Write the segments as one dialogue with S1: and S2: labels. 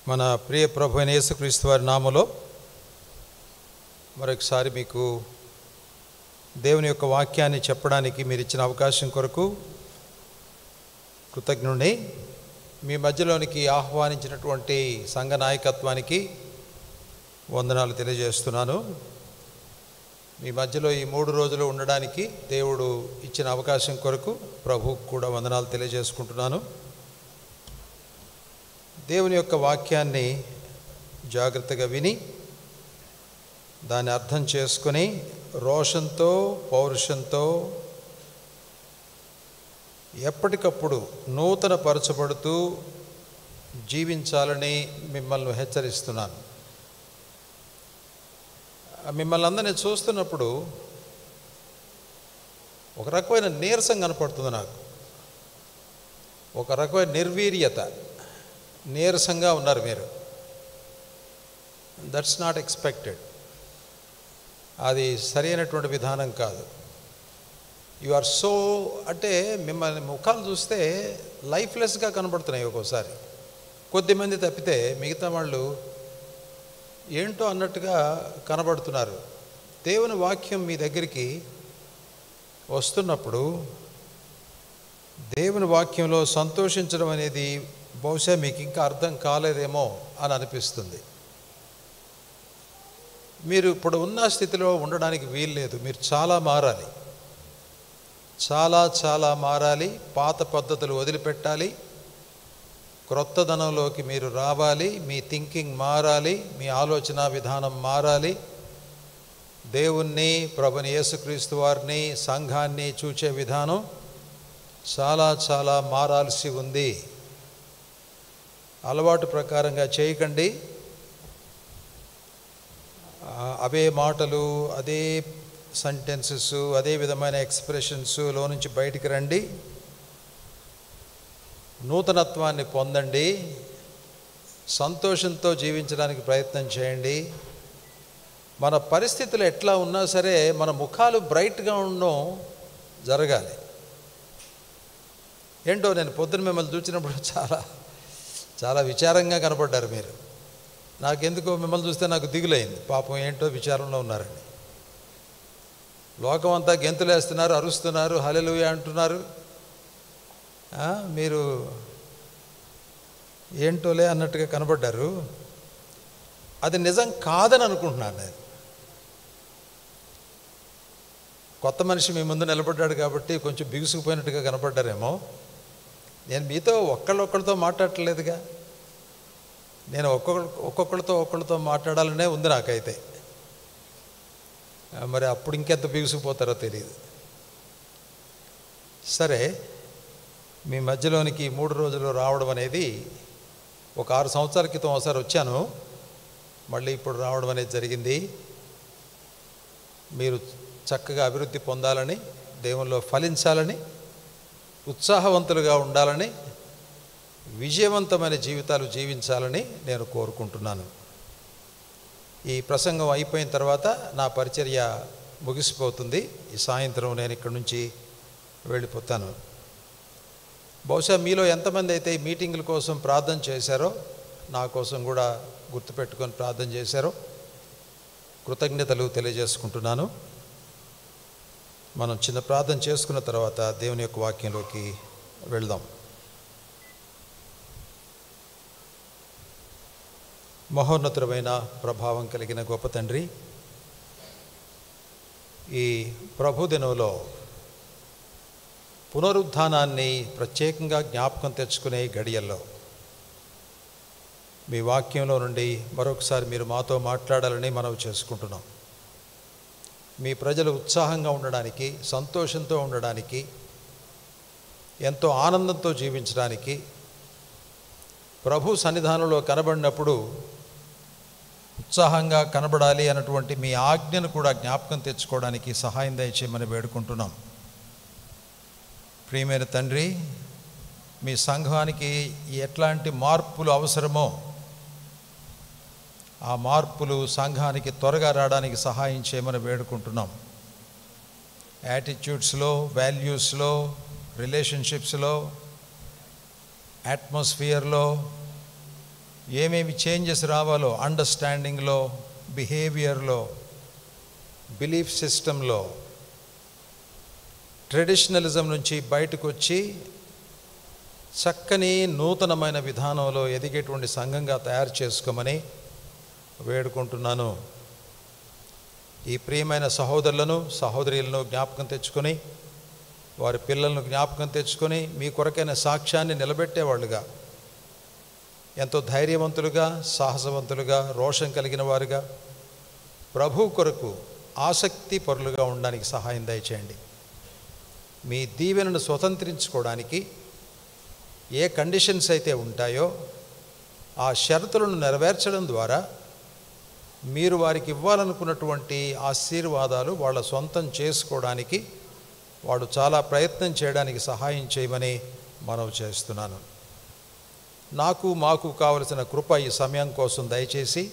S1: మన ప్రియ ప్రభు అయిన యేసుక్రీస్తు వారి నామములో మరొకసారి మీకు దేవుని యొక్క వాక్యాన్ని చెప్పడానికి మీరు ఇచ్చిన అవకాశం కొరకు కృతజ్ఞుడిని. మీ మధ్యలోనికి ఆహ్వానించినటువంటి సంఘ నాయకత్వానికి వందనాలు తెలియజేస్తున్నాను. మీ మధ్యలో ఈ 3 రోజులు ఉండడానికి దేవుడు ఇచ్చిన అవకాశం కొరకు ప్రభువుకు కూడా వందనాలు తెలియజేసుకుంటున్నాను. దేవుని యొక్క వాక్యాన్ని జాగ్రత్తగా విని దాన్ని అర్థం చేసుకొని రోషంతో పౌరుషంతో ఎప్పటికప్పుడు నూతన పరచబడుతూ జీవించాలని మిమ్మల్ని హెచ్చరిస్తున్నాను. మిమ్మల్ని అందరినీ చూస్తున్నప్పుడు ఒక రకమైన నీరసం కనపడుతుంది నాకు. ఒక రకమైన నిర్వీర్యత, నీరసంగా ఉన్నారు మీరు. That's not expected. అది సరైనటువంటి విధానం కాదు. యు ఆర్ సో అంటే మిమ్మల్ని ముఖాలు చూస్తే లైఫ్లెస్గా కనబడుతున్నాయి. ఒక్కోసారి కొద్దిమంది తప్పితే మిగతా వాళ్ళు ఏంటో అన్నట్టుగా కనబడుతున్నారు. దేవుని వాక్యం మీ దగ్గరికి వస్తున్నప్పుడు దేవుని వాక్యంలో సంతోషించడం అనేది బహుశా మీకు ఇంకా అర్థం కాలేదేమో అని అనిపిస్తుంది. మీరు ఇప్పుడు ఉన్న స్థితిలో ఉండడానికి వీల్లేదు. మీరు చాలా మారాలి, చాలా మారాలి. పాత పద్ధతులు వదిలిపెట్టాలి, క్రొత్తదనంలోకి మీరు రావాలి. మీ థింకింగ్ మారాలి, మీ ఆలోచన విధానం మారాలి. దేవుణ్ణి, ప్రభుని యేసుక్రీస్తు వారిని, సంఘాన్ని చూచే విధానం చాలా మారాల్సి ఉంది. అలవాటు ప్రకారంగా చేయకండి. అవే మాటలు, అదే సెంటెన్సెస్, అదే విధమైన ఎక్స్ప్రెషన్స్లో నుంచి బయటికి రండి. నూతనత్వాన్ని పొందండి. సంతోషంతో జీవించడానికి ప్రయత్నం చేయండి. మన పరిస్థితులు ఎట్లా ఉన్నా సరే మన ముఖాలు బ్రైట్గా ఉండడం జరగాలి. ఏంటో నేను పొద్దున మిమ్మల్ని చూసినప్పుడు చాలా విచారంగా కనపడ్డారు మీరు. నాకెందుకో మిమ్మల్ని చూస్తే నాకు దిగులైంది. పాపం ఏంటో విచారంలో ఉన్నారండి. లోకం అంతా గెంతులేస్తున్నారు, అరుస్తున్నారు, హల్లెలూయా అంటున్నారు. మీరు ఏంటోలే అన్నట్టుగా కనబడ్డారు. అది నిజం కాదని అనుకుంటున్నాను నేను. కొత్త మనిషి మీ ముందు నిలబడ్డాడు కాబట్టి కొంచెం బిగుసుకుపోయినట్టుగా కనపడ్డారేమో. నేను మీతో ఒక్కళ్ళతో మాట్లాడట్లేదుగా. నేను ఒక్కొక్కరితో మాట్లాడాలనే ఉంది నాకైతే. మరి అప్పుడు ఇంకెంత బిగుసుకుపోతారో తెలియదు. సరే, మీ మధ్యలోనికి 3 రోజులు రావడం అనేది ఒక 6 సంవత్సరాల క్రితం ఒకసారి వచ్చాను. మళ్ళీ ఇప్పుడు రావడం అనేది జరిగింది. మీరు చక్కగా అభివృద్ధి పొందాలని, దేవునిలో ఫలించాలని, ఉత్సాహవంతులుగా ఉండాలని, విజయవంతమైన జీవితాలు జీవించాలని నేను కోరుకుంటున్నాను. ఈ ప్రసంగం అయిపోయిన తర్వాత నా పరిచర్య ముగిసిపోతుంది. ఈ సాయంత్రం నేను ఇక్కడి నుంచి వెళ్ళిపోతాను. బహుశా మీలో ఎంతమంది అయితే ఈ మీటింగుల కోసం ప్రార్థన చేశారో, నా కోసం కూడా గుర్తుపెట్టుకొని ప్రార్థన చేశారో కృతజ్ఞతలు తెలియజేసుకుంటున్నాను. మనం చిన్న ప్రార్థన చేసుకున్న తర్వాత దేవుని యొక్క వాక్యంలోకి వెళ్దాం. మహోన్నతుడమైన ప్రభావం కలిగిన గొప్ప తండ్రి, ఈ ప్రభుదినంలో పునరుద్ధానాన్ని ప్రత్యేకంగా జ్ఞాపకం తెచ్చుకునే గడియల్లో మీ వాక్యంలో నుండి మరొకసారి మీరు మాతో మాట్లాడాలని మనవి చేసుకుంటున్నాం. మీ ప్రజలు ఉత్సాహంగా ఉండడానికి, సంతోషంతో ఉండడానికి, ఎంతో ఆనందంతో జీవించడానికి, ప్రభు సన్నిధానంలో కనబడినప్పుడు ఉత్సాహంగా కనబడాలి అన్నటువంటి మీ ఆజ్ఞను కూడా జ్ఞాపకం తెచ్చుకోవడానికి సహాయం దయచేయమని వేడుకుంటున్నాం. ప్రియమైన తండ్రి, మీ సంఘానికి ఎట్లాంటి మార్పులు అవసరమో ఆ మార్పులు సంఘానికి త్వరగా రావడానికి సహాయం చేయమని వేడుకుంటున్నాం. యాటిట్యూడ్స్లో, వాల్యూస్లో, రిలేషన్షిప్స్లో, అట్మాస్ఫియర్లో ఏమేమి చేంజెస్ రావాలో అండర్స్టాండింగ్లో, బిహేవియర్లో, బిలీఫ్ సిస్టంలో, ట్రెడిషనలిజం నుంచి బయటకు వచ్చి చక్కని నూతనమైన విధానంలో ఎదిగేటువంటి సంఘంగా తయారు చేసుకోమని వేడుకుంటున్నాను. ఈ ప్రియమైన సహోదరులను, సహోదరులను జ్ఞాపకం తెచ్చుకొని, వారి పిల్లలను జ్ఞాపకం తెచ్చుకొని, మీ కొరకైన సాక్ష్యాన్ని నిలబెట్టేవాళ్ళుగా, ఎంతో ధైర్యవంతులుగా, సాహసవంతులుగా, రోషం కలిగిన వారుగా, ప్రభు కొరకు ఆసక్తి పరులుగా ఉండడానికి సహాయం దయచేయండి. మీ దీవెనను స్వతంత్రించుకోవడానికి ఏ కండిషన్స్ అయితే ఉంటాయో ఆ షరతులను నెరవేర్చడం ద్వారా మీరు వారికి ఇవ్వాలనుకున్నటువంటి ఆశీర్వాదాలు వాళ్ళ సొంతం చేసుకోవడానికి వాడు చాలా ప్రయత్నం చేయడానికి సహాయం చేయమని మనవి చేస్తున్నాను. మాకు కావలసిన కృప ఈ సమయం కోసం దయచేసి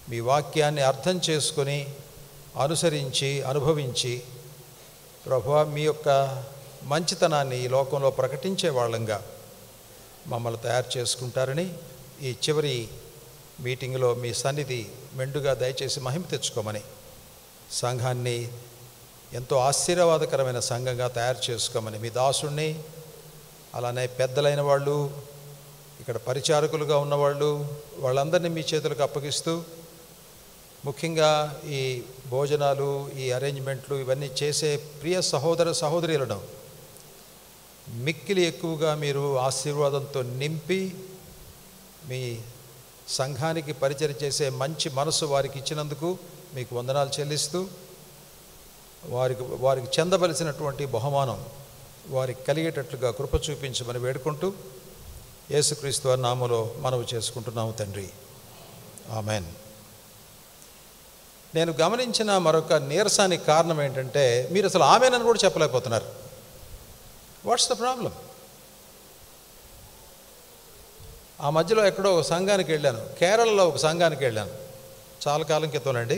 S1: మీ వాక్యాన్ని అర్థం చేసుకొని, అనుసరించి, అనుభవించి, ప్రభువా మీ యొక్క మంచితనాన్ని ఈ లోకంలో ప్రకటించే వాళ్ళంగా మమ్మల్ని తయారు చేసుకుంటారని, ఈ చివరి మీటింగ్లో మీ సన్నిధి మెండుగా దయచేసి మహిమ తెచ్చుకోమని, సంఘాన్ని ఎంతో ఆశీర్వాదకరమైన సంఘంగా తయారు చేసుకోమని మీ దాసుణ్ణి, అలానే పెద్దలైన వాళ్ళు, ఇక్కడ పరిచారకులుగా ఉన్నవాళ్ళు, వాళ్ళందరినీ మీ చేతులకు అప్పగిస్తూ, ముఖ్యంగా ఈ భోజనాలు, ఈ అరేంజ్మెంట్లు ఇవన్నీ చేసే ప్రియ సహోదర సహోదరులను మిక్కిలి ఎక్కువగా మీరు ఆశీర్వాదంతో నింపి, మీ సంఘానికి పరిచయం చేసే మంచి మనసు వారికి ఇచ్చినందుకు మీకు వందనాలు చెల్లిస్తూ, వారికి చెందవలసినటువంటి బహుమానం వారికి కలిగేటట్లుగా కృప చూపించమని వేడుకుంటూ యేసుక్రీస్తు వారి నామములో మనవి చేసుకుంటున్నాము తండ్రి. ఆమెన్. నేను గమనించిన మరొక నీరసానికి కారణం ఏంటంటే, మీరు అసలు ఆమెనని కూడా చెప్పలేకపోతున్నారు. What's the problem? ఆ మధ్యలో ఎక్కడో ఒక సంఘానికి వెళ్ళాను, కేరళలో ఒక సంఘానికి వెళ్ళాను, చాలా కాలం క్రితంనండి.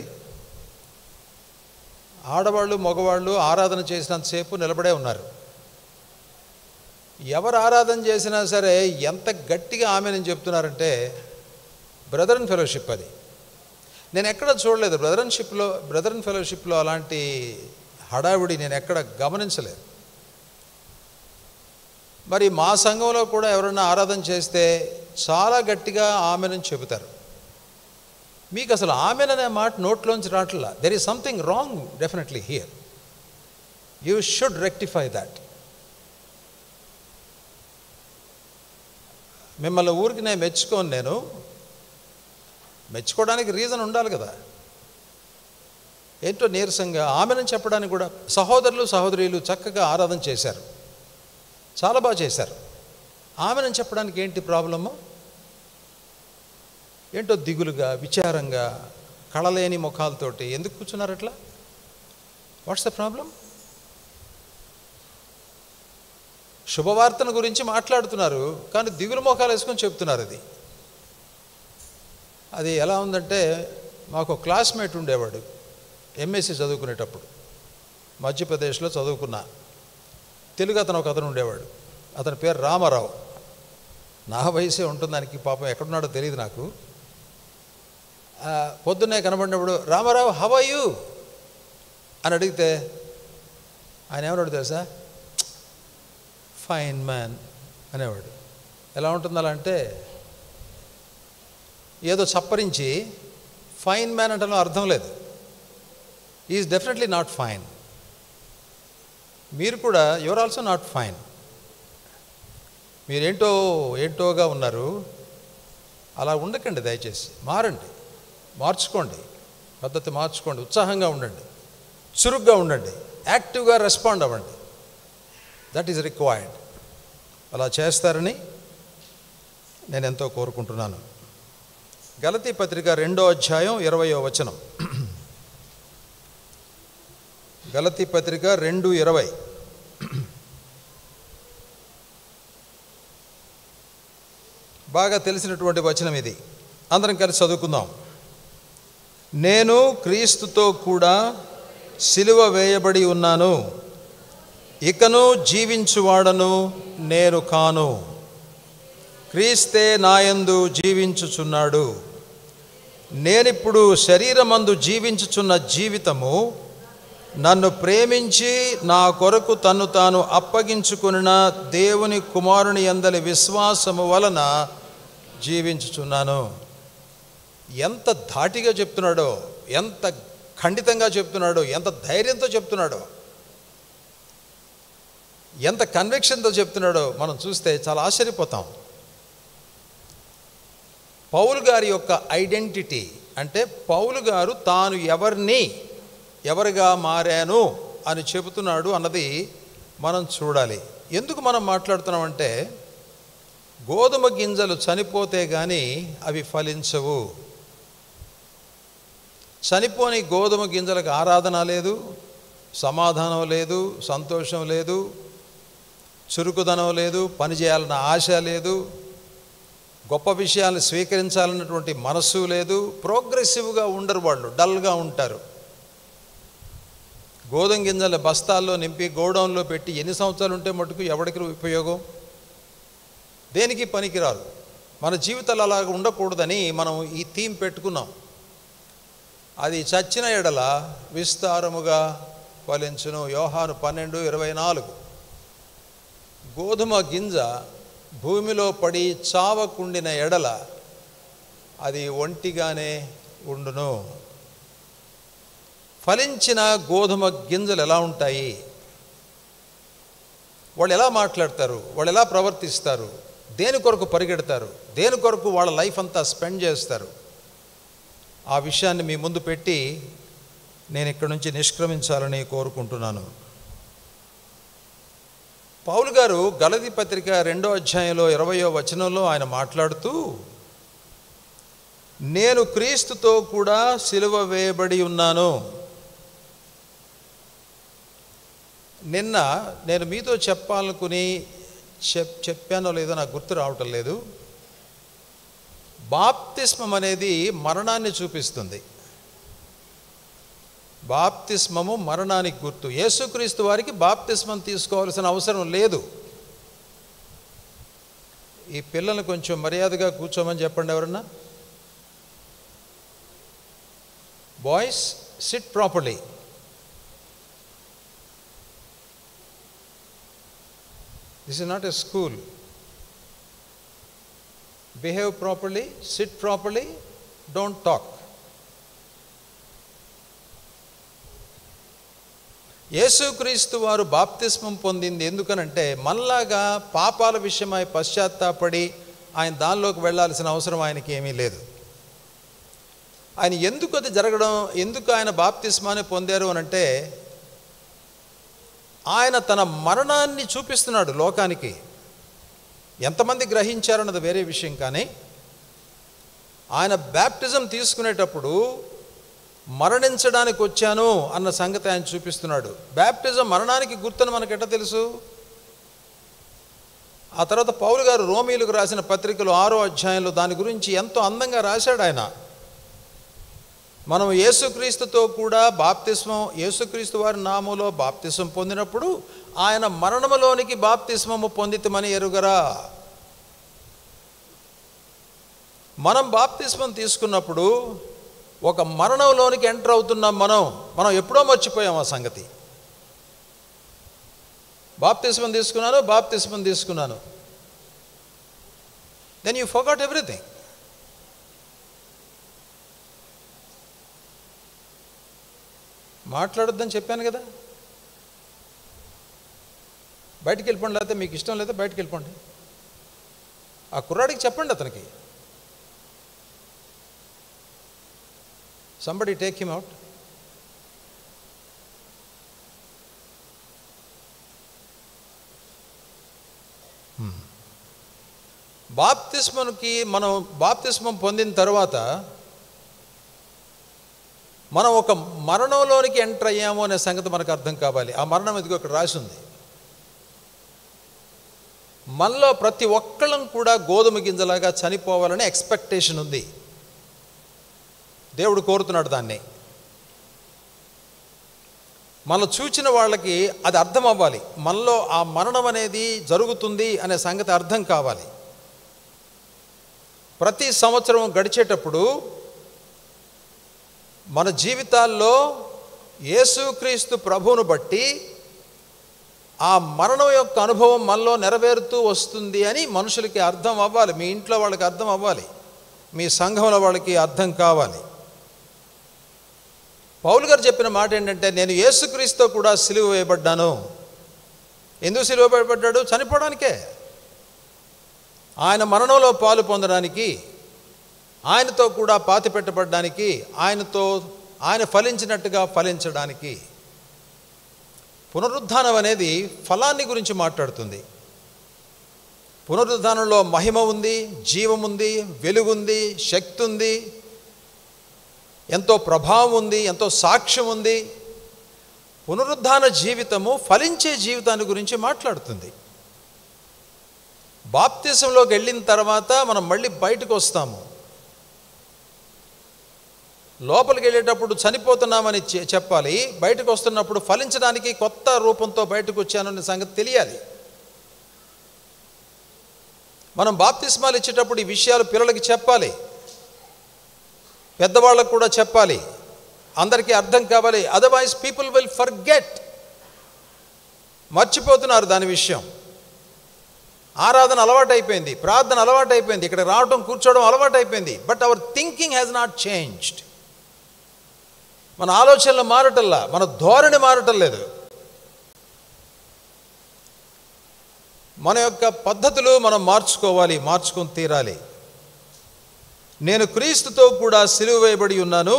S1: ఆడవాళ్ళు మగవాళ్ళు ఆరాధన చేసినంతసేపు నిలబడే ఉన్నారు. ఎవరు ఆరాధన చేసినా సరే ఎంత గట్టిగా ఆమెనని చెప్తున్నారంటే, బ్రదర్ అండ్ ఫెలోషిప్. అది నేను ఎక్కడ చూడలేదు. బ్రదర్ ఫెలోషిప్లో అలాంటి హడావిడి నేను ఎక్కడ గమనించలేదు. మరి మా సంఘంలో కూడా ఎవరైనా ఆరాధన చేస్తే చాలా గట్టిగా ఆమెనని చెబుతారు. మీకు అసలు ఆమెననే మాట నోట్లోంచి రావట్లా. There is something wrong definitely here. You should rectify that. మిమ్మల్ని ఊరికి నేను మెచ్చుకోవడానికి రీజన్ ఉండాలి కదా. ఏంటో నీరసంగా ఆమెనని చెప్పడానికి కూడా సహోదరులు సహోదరీలు చక్కగా ఆరాధన చేశారు, చాలా బాగా చేశారు. ఆమెనని చెప్పడానికి ఏంటి ప్రాబ్లము? ఏంటో దిగులుగా, విచారంగా, కళలేని ముఖాలతోటి ఎందుకు కూర్చున్నారు అట్లా? Watts the problem? శుభవార్తను గురించి మాట్లాడుతున్నారు, కానీ దిగులు ముఖాలు వేసుకొని చెప్తున్నారు. అది ఎలా ఉందంటే, మాకు క్లాస్మేట్ ఉండేవాడు, ఎంఎస్సి చదువుకునేటప్పుడు మధ్యప్రదేశ్లో చదువుకున్నా. తెలుగు అతను ఉండేవాడు. అతని పేరు రామారావు. నా వయసే ఉంటుంది దానికి, పాపం ఎక్కడున్నాడో తెలియదు నాకు. పొద్దున్నే కనబడినప్పుడు రామారావు హౌ ఆర్ యూ అని అడిగితే ఆయన ఏమన్నాడు తెలుసా? ఫైన్ మ్యాన్ అనేవాడు. ఎలా ఉంటుంది అలా అంటే, ఏదో చప్పరించి ఫైన్ మ్యాన్ అంటే అర్థం లేదు. Is definitely not fine. మీరు కూడా యువర్ ఆల్సో నాట్ ఫైన్. మీరేంటోగా ఉన్నారు. అలా ఉండకండి, దయచేసి మార్చుకోండి, పద్ధతి మార్చుకోండి, ఉత్సాహంగా ఉండండి, చురుగ్గా ఉండండి, యాక్టివ్గా రెస్పాండ్ అవ్వండి. That is required. అలా చేస్తారని నేను ఎంతో కోరుకుంటున్నాను. గలతీ పత్రిక 2వ అధ్యాయం 20వ వచనం. గలతీ పత్రిక 2:20. బాగా తెలిసినటువంటి వచనం ఇది. అందరం కలిసి చదువుకుందాం. నేను క్రీస్తుతో కూడా సిలువ వేయబడి ఉన్నాను, ఇకను జీవించువాడను నేను కాను, క్రీస్తే నాయందు జీవించుచున్నాడు. నేనిప్పుడు శరీరమందు జీవించుచున్న జీవితము నన్ను ప్రేమించి నా కొరకు తన్ను తాను అప్పగించుకున్న దేవుని కుమారుని యందలి విశ్వాసము వలన జీవించుచున్నాను. ఎంత ధాటిగా చెప్తున్నాడో, ఎంత ఖండితంగా చెప్తున్నాడో, ఎంత ధైర్యంతో చెప్తున్నాడో, ఎంత కన్విక్షన్తో చెప్తున్నాడో మనం చూస్తే చాలా ఆశ్చర్యపోతాం. పౌలు గారి యొక్క ఐడెంటిటీ అంటే పౌలు గారు తాను ఎవరిగా మారాను అని చెబుతున్నాడు అన్నది మనం చూడాలి. ఎందుకు మనం మాట్లాడుతున్నామంటే, గోధుమ గింజలు చనిపోతే కానీ అవి ఫలించవు. చనిపోని గోధుమ గింజలకు ఆరాధన లేదు, సమాధానం లేదు, సంతోషం లేదు, చురుకుదనం లేదు, పని చేయాలన్న ఆశ లేదు, గొప్ప విషయాలను స్వీకరించాలన్నటువంటి మనస్సు లేదు. ప్రోగ్రెసివ్గా ఉండరు, వాళ్ళు డల్గా ఉంటారు. గోధుమ గింజల బస్తాల్లో నింపి గోడౌన్లో పెట్టి ఎన్ని సంవత్సరాలు ఉంటే మటుకు ఎవరికి ఉపయోగం? దేనికి పనికిరారు. మన జీవితాలు అలాగ ఉండకూడదని మనం ఈ థీమ్ పెట్టుకున్నాం. అది చచ్చిన ఎడల విస్తారముగా ఫలించును. యోహాను 12:24. గోధుమ గింజ భూమిలో పడి చావకుండిన ఎడల అది ఒంటిగానే ఉండును. ఫలించిన గోధుమ గింజలు ఎలా ఉంటాయి? వాళ్ళు ఎలా మాట్లాడతారు? వాళ్ళు ఎలా ప్రవర్తిస్తారు? దేని కొరకు పరిగెడతారు? దేని కొరకు వాళ్ళ లైఫ్ అంతా స్పెండ్ చేస్తారు? ఆ విషయాన్ని మీ ముందు పెట్టి నేను ఇక్కడి నుంచి నిష్క్రమించాలని కోరుకుంటున్నాను. పౌలు గారు గలతీ పత్రిక 2వ అధ్యాయంలో 20వ వచనంలో ఆయన మాట్లాడుతూ, నేను క్రీస్తుతో కూడా సిలువ వేయబడి ఉన్నాను. నిన్న నేను మీతో చెప్పాలనుకుని చెప్పానో లేదో నాకు గుర్తు రావటం లేదు. బాప్తిస్మం అనేది మరణాన్ని చూపిస్తుంది. బాప్తిస్మము మరణానికి గుర్తు. యేసుక్రీస్తు వారికి బాప్తిస్మం తీసుకోవాల్సిన అవసరం లేదు. ఈ పిల్లల్ని కొంచెం మర్యాదగా కూర్చోమని చెప్పండి ఎవరన్నా. Boys, SIT properly. This is not a school. Behave properly, SIT properly, don't talk. యేసుక్రీస్తు వారు బాప్తిస్మం పొందింది ఎందుకనంటే, మనలాగా పాపాల విషయమై పశ్చాత్తాపడి ఆయన దానిలోకి వెళ్ళాల్సిన అవసరం ఆయనకి ఏమీ లేదు. ఆయన ఎందుకు అది జరగడం, ఎందుకు ఆయన బాప్తిస్మాన్ని పొందారు అనంటే, ఆయన తన మరణాన్ని చూపిస్తున్నాడు లోకానికి. ఎంతమంది గ్రహించారన్నది వేరే విషయం, కానీ ఆయన బ్యాప్టిజం తీసుకునేటప్పుడు మరణించడానికి వచ్చాను అన్న సంగతి ఆయన చూపిస్తున్నాడు. బ్యాప్టిజం మరణానికి గుర్తుని మనకు ఎట్లా తెలుసు? ఆ తర్వాత పౌలు గారు రోమీయులకు రాసిన పత్రికలు 6వ అధ్యాయంలో దాని గురించి ఎంతో అందంగా రాశాడు ఆయన. మనం యేసుక్రీస్తుతో కూడా బాప్తిస్మం, యేసుక్రీస్తు వారి నామములో బాప్తిస్మం పొందినప్పుడు ఆయన మరణములోనికి బాప్తిస్మము పొందితమని ఎరుగరా. మనం బాప్తిస్మం తీసుకున్నప్పుడు ఒక మరణంలోనికి ఎంటర్ అవుతున్నాం. మనం ఎప్పుడో మర్చిపోయాం ఆ సంగతి. బాప్తిస్మం తీసుకున్నాను, దెన్ యూ ఫర్గాట్ ఎవ్రీథింగ్. మాట్లాడొద్దని చెప్పాను కదా. బయటికి వెళ్ళిపోండి, లేకపోతే మీకు ఇష్టం లేదా బయటికి వెళ్ళిపోండి. ఆ కుర్రాడికి చెప్పండి, అతనికి somebody take him out. బాప్తిస్మంకి మనం బాప్తిస్మం పొందిన తర్వాత మనం ఒక మరణంలోనికి ఎంటర్ అయ్యాము అనే సంగతి మనకు అర్థం కావాలి. ఆ మరణం ఇదిగో ఇక్కడ రాసి ఉంది. మనలో ప్రతి ఒక్కళ్ళం కూడా గోధుమ గింజలాగా చనిపోవాలనే ఎక్స్పెక్టేషన్ ఉంది. దేవుడు కోరుతున్నాడు దాన్ని. మనం చూచిన వాళ్ళకి అది అర్థం అవ్వాలి. మనలో ఆ మరణం అనేది జరుగుతుంది అనే సంగతి అర్థం కావాలి. ప్రతి సంవత్సరం గడిచేటప్పుడు మన జీవితాల్లో యేసుక్రీస్తు ప్రభువును బట్టి ఆ మరణం యొక్క అనుభవం మనలో నెరవేరుతూ వస్తుంది అని మనుషులకి అర్థం అవ్వాలి. మీ ఇంట్లో వాళ్ళకి అర్థం అవ్వాలి, మీ సంఘంలో వాళ్ళకి అర్థం కావాలి. పౌలు గారు చెప్పిన మాట ఏంటంటే, నేను యేసుక్రీస్తుతో కూడా సిలువ వేయబడ్డాను. ఎందుకు సిలువ వేయబడ్డాడు? చనిపోవడానికే. ఆయన మరణంలో పాలు పొందడానికి, ఆయనతో కూడా పాతి పెట్టబడ్డానికి, ఆయన ఫలించినట్టుగా ఫలించడానికి. పునరుద్ధానం అనేది ఫలాన్ని గురించి మాట్లాడుతుంది. పునరుద్ధానంలో మహిమ ఉంది, జీవం ఉంది, వెలుగుంది, శక్తి ఉంది, ఎంతో ప్రభావం ఉంది, ఎంతో సాక్ష్యం ఉంది. పునరుద్ధాన జీవితము ఫలించే జీవితాన్ని గురించి మాట్లాడుతుంది. బాప్తిసంలోకి వెళ్ళిన తర్వాత మనం మళ్ళీ బయటకు వస్తాము. లోపలికి వెళ్ళేటప్పుడు చనిపోతున్నామని చెప్పాలి, బయటకు వస్తున్నప్పుడు ఫలించడానికి కొత్త రూపంతో బయటకు వచ్చాననే సంగతి తెలియాలి. మనం బాప్తిస్మాలు ఇచ్చేటప్పుడు ఈ విషయాలు పిల్లలకి చెప్పాలి, పెద్దవాళ్ళకు కూడా చెప్పాలి, అందరికీ అర్థం కావాలి. Otherwise people will forget. మర్చిపోతున్నారు దాని విషయం. ఆరాధన అలవాటైపోయింది, ప్రార్థన అలవాటైపోయింది, ఇక్కడ రావడం కూర్చోవడం అలవాటైపోయింది. But our thinking has not changed. మన ఆలోచనలు మారటల్లా, మన ధోరణి మారటం లేదు. మన యొక్క పద్ధతులు మనం మార్చుకోవాలి, మార్చుకొని తీరాలి. నేను క్రీస్తుతో కూడా సిలువ వేయబడి ఉన్నాను.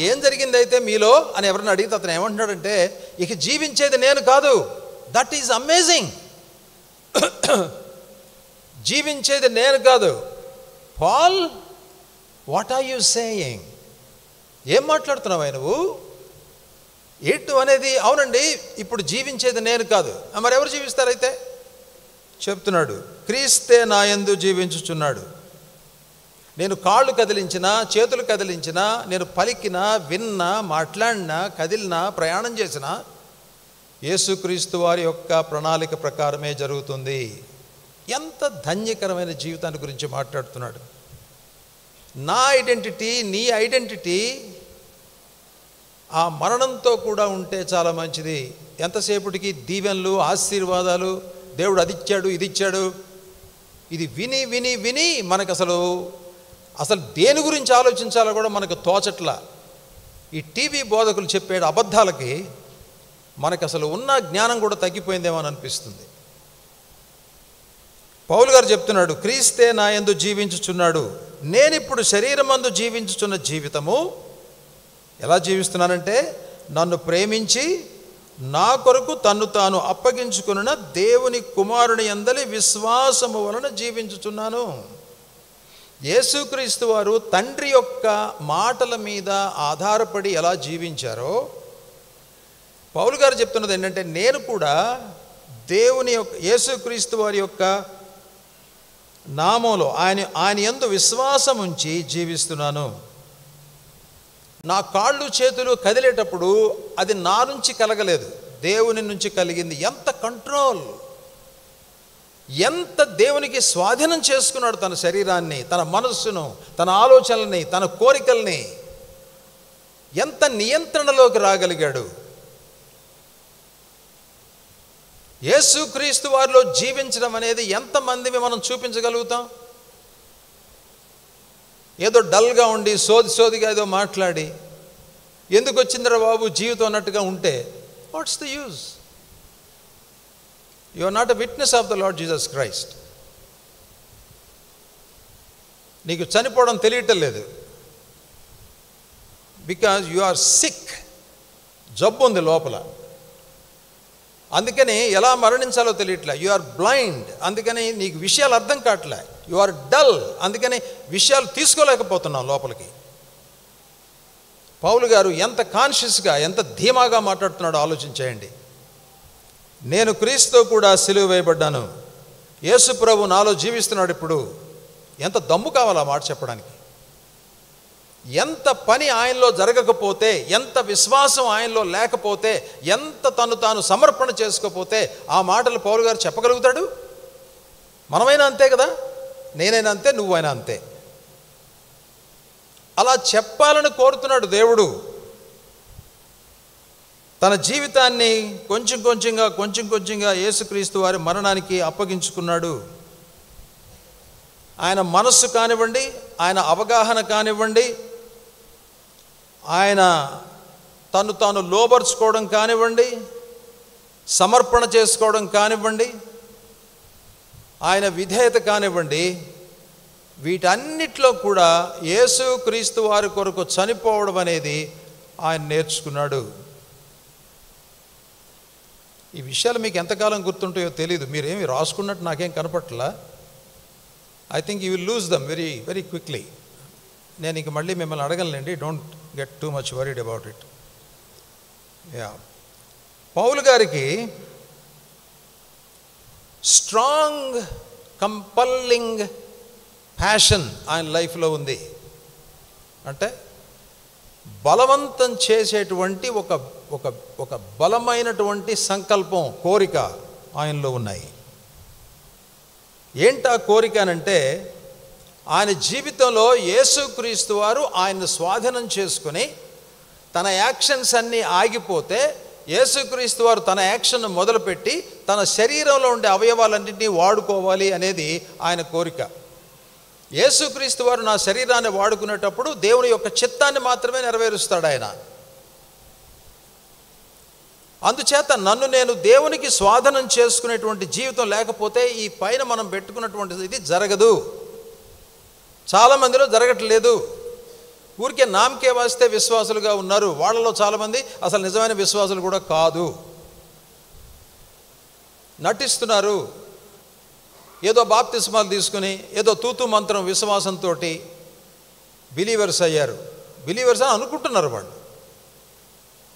S1: ఏం జరిగిందైతే మీలో అని ఎవరిని అడిగితే అతను ఏమంటున్నాడంటే, ఇక జీవించేది నేను కాదు. That is amazing. జీవించేది నేను కాదు. Paul, what are you saying? ఏం మాట్లాడుతున్నావు నువ్వు? ఎటు అనేది? అవునండి, ఇప్పుడు జీవించేది నేను కాదు. మరి ఎవరు జీవిస్తారైతే? చెప్తున్నాడు, క్రీస్తే నా యందు జీవించుచున్నాడు. నేను కాళ్ళు కదిలించినా, చేతులు కదిలించినా, నేను పలికినా, విన్నా, మాట్లాడినా, కదిలినా, ప్రయాణం చేసినా యేసుక్రీస్తు వారి యొక్క ప్రణాళిక ప్రకారమే జరుగుతుంది. ఎంత ధన్యకరమైన జీవితాన్ని గురించి మాట్లాడుతున్నాడు. నా ఐడెంటిటీ, నీ ఐడెంటిటీ ఆ మరణంతో కూడా ఉంటే చాలా మంచిది. ఎంతసేపటికి దీవెనలు, ఆశీర్వాదాలు, దేవుడు అది ఇచ్చాడు, ఇది ఇచ్చాడు, ఇది విని విని విని మనకు అసలు దేని గురించి ఆలోచించాలో కూడా మనకు తోచట్లా. ఈ టీవీ బోధకులు చెప్పే అబద్ధాలకి మనకు ఉన్న జ్ఞానం కూడా తగ్గిపోయిందేమో అని అనిపిస్తుంది. పౌలు గారు చెప్తున్నాడు, క్రీస్తే నా యందు జీవించుచున్నాడు. నేనిప్పుడు శరీరమందు జీవించుచున్న జీవితము ఎలా జీవిస్తున్నానంటే, నన్ను ప్రేమించి నా కొరకు తన్ను తాను అప్పగించుకున్న దేవుని కుమారుని యందలి విశ్వాసము వలన జీవించుచున్నాను. యేసుక్రీస్తు వారు తండ్రి యొక్క మాటల మీద ఆధారపడి ఎలా జీవించారో పౌలు గారు చెప్తున్నది ఏంటంటే, నేను కూడా దేవుని యొక్క, యేసుక్రీస్తు వారి యొక్క నామంలో ఆయన యందు విశ్వాసం ఉంచి జీవిస్తున్నాను. నా కాళ్ళు చేతులు కదిలేటప్పుడు అది నా నుంచి కలగలేదు, దేవుని నుంచి కలిగింది. ఎంత కంట్రోల్! ఎంత దేవునికి స్వాధీనం చేసుకున్నాడు తన శరీరాన్ని, తన మనస్సును, తన ఆలోచనల్ని, తన కోరికల్ని. ఎంత నియంత్రణలోకి రాగలిగాడు. యేసుక్రీస్తు వారిలో జీవించడం అనేది ఎంతమందిని మనం చూపించగలుగుతాం? ఏదో డల్గా ఉండి సోదిగా ఏదో మాట్లాడి ఎందుకు వచ్చిందిరా బాబు జీవితం అన్నట్టుగా ఉంటే what's the use? You are not a witness of the Lord Jesus Christ. నీకు చనిపోవడం తెలియటం లేదు, బికాజ్ యు ఆర్ సిక్. జబ్బు ఉంది లోపల, అందుకని ఎలా మరణించాలో తెలియట్లే. యు ఆర్ బ్లైండ్, అందుకని నీకు విషయాలు అర్థం కావట్లే. యు ఆర్ డల్, అందుకని విషయాలు తీసుకోలేకపోతున్నాం లోపలికి. పౌలు గారు ఎంత కాన్షియస్గా, ఎంత ధీమాగా మాట్లాడుతున్నాడో ఆలోచించేయండి. నేను క్రీస్తుతో కూడా సిలువ వేయబడ్డాను, యేసు ప్రభు నాలో జీవిస్తున్నాడు. ఇప్పుడు ఎంత దమ్ము కావాలి ఆ మాట చెప్పడానికి. ఎంత పని ఆయనలో జరగకపోతే, ఎంత విశ్వాసం ఆయనలో లేకపోతే, ఎంత తను తాను సమర్పణ చేసుకోకపోతే ఆ మాటలు పౌలు గారు చెప్పగలుగుతాడు? మనమైనా అంతే కదా. నేనైనా అంతే, నువ్వైనా అంతే. అలా చెప్పాలని కోరుతున్నాడు దేవుడు. తన జీవితాన్ని కొంచెం కొంచెంగా యేసుక్రీస్తు వారి మరణానికి అప్పగించుకున్నాడు. ఆయన మనస్సు కానివ్వండి, ఆయన అవగాహన కానివ్వండి, ఆయన తను తాను లోబర్చుకోవడం కానివ్వండి, సమర్పణ చేసుకోవడం కానివ్వండి, ఆయన విధేయత కానివ్వండి, వీటన్నిటిలో కూడా యేసుక్రీస్తు వారి కొరకు చనిపోవడం అనేది ఆయన నేర్చుకున్నాడు. ఈ విషయాలు మీకు ఎంతకాలం గుర్తుంటాయో తెలీదు. మీరేమి రాసుకున్నట్టు నాకేం కనపట్లా. I think you will lose them very very quickly. నేను ఇంక మళ్ళీ మిమ్మల్ని అడగలేండి. Don't get too much worried about it. Yeah, Paul గారికి స్ట్రాంగ్ కంపల్లింగ్ ప్యాషన్ ఆయన లైఫ్లో ఉంది. అంటే బలవంతం చేసేటువంటి ఒక బలమైనటువంటి సంకల్పం, కోరిక ఆయనలో ఉన్నాయి. ఏంటా కోరిక అనంటే, ఆయన జీవితంలో యేసుక్రీస్తు వారు ఆయన్ని స్వాధీనం చేసుకుని తన యాక్షన్స్ అన్నీ ఆగిపోతే యేసుక్రీస్తు వారు తన యాక్షన్ మొదలుపెట్టి తన శరీరంలో ఉండే అవయవాలన్నింటినీ వాడుకోవాలి అనేది ఆయన కోరిక. యేసుక్రీస్తు వారు నా శరీరాన్ని వాడుకునేటప్పుడు దేవుని యొక్క చిత్తాన్ని మాత్రమే నెరవేరుస్తాడు ఆయన. అందుచేత నన్ను నేను దేవునికి స్వాధీనం చేసుకునేటువంటి జీవితం లేకపోతే ఈ పైన మనం పెట్టుకున్నటువంటి ఇది జరగదు. చాలామందిలో జరగట్లేదు. ఊరికే నామకే వాస్తే విశ్వాసులుగా ఉన్నారు. వాళ్ళలో చాలామంది అసలు నిజమైన విశ్వాసులు కూడా కాదు, నటిస్తున్నారు. ఏదో బాప్తిస్మాలు తీసుకుని ఏదో తూతు మంత్రం విశ్వాసంతో బిలీవర్స్ అయ్యారు. బిలీవర్స్ అని అనుకుంటున్నారు.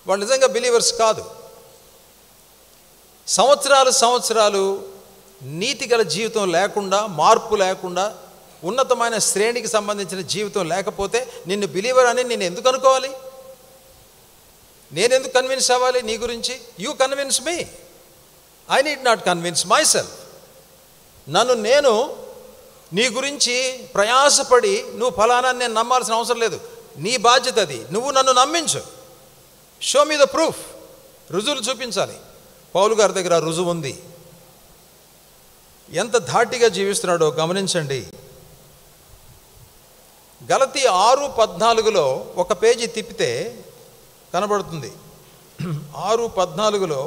S1: వాళ్ళు నిజంగా బిలీవర్స్ కాదు. సంవత్సరాలు నీతిగల జీవితం లేకుండా, మార్పు లేకుండా, ఉన్నతమైన శ్రేణికి సంబంధించిన జీవితం లేకపోతే నిన్ను బిలీవర్ అని నేను ఎందుకు అనుకోవాలి? నేను ఎందుకు కన్విన్స్ అవ్వాలి నీ గురించి? You convince me. I need not convince my self. నన్ను నేను నీ గురించి ప్రయాసపడి నువ్వు ఫలానా నేను నమ్మాల్సిన అవసరం లేదు. నీ బాధ్యత అది. నువ్వు నన్ను నమ్మించు. Show me the proof. రుజువులు చూపించాలి. పౌలు గారి దగ్గర రుజువు ఉంది. ఎంత ధాటిగా జీవిస్తున్నాడో గమనించండి. గలతీ 6:14 ఒక పేజీ తిప్పితే కనబడుతుంది. 6:14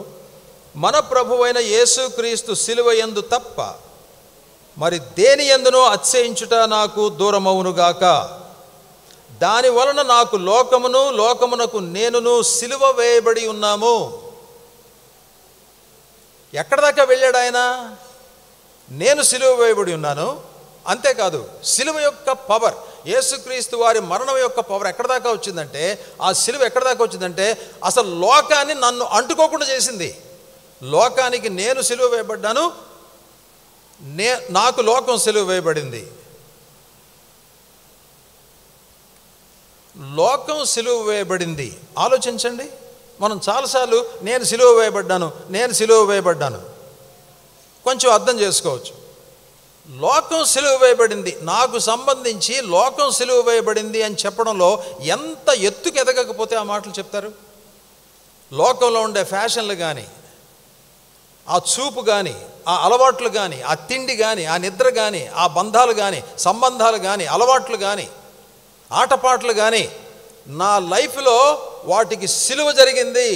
S1: మన ప్రభువైన యేసుక్రీస్తు సిలువ యందు తప్ప మరి దేని యందునో అతిశయించుట నాకు దూరమవునుగాక. దాని వలన నాకు లోకమును లోకమునకు నేనును సిలువ వేయబడి ఉన్నాము. ఎక్కడ దాకా వెళ్ళాడు ఆయన? నేను సిలువ వేయబడి ఉన్నాను. అంతేకాదు, సిలువ యొక్క పవర్, యేసుక్రీస్తు వారి మరణం యొక్క పవర్ ఎక్కడ దాకా వచ్చిందంటే, ఆ సిలువ ఎక్కడ దాకా వచ్చిందంటే అసలు లోకాన్ని నన్ను అంటుకోకుండా చేసింది. లోకానికి నేను సిలువ వేయబడ్డాను, నాకు లోకం సిలువ వేయబడింది. లోకం సిలువ వేయబడింది. ఆలోచించండి. మనం చాలాసార్లు నేను సిలువ వేయబడ్డాను కొంచెం అర్థం చేసుకోవచ్చు. లోకం సిలువ వేయబడింది, నాకు సంబంధించి లోకం సిలువ వేయబడింది అని చెప్పడంలో ఎంత ఎత్తుకు ఎదగకపోతే ఆ మాటలు చెప్తారు? లోకంలో ఉండే ఫ్యాషన్లు కానీ, ఆ చూపు కానీ, ఆ అలవాట్లు కానీ, ఆ తిండి కానీ, ఆ నిద్ర కానీ, ఆ బంధాలు కానీ, సంబంధాలు కానీ, అలవాట్లు కానీ, ఆటపాటలు కానీ, నా లైఫ్లో వాటికి సిలువ జరిగింది.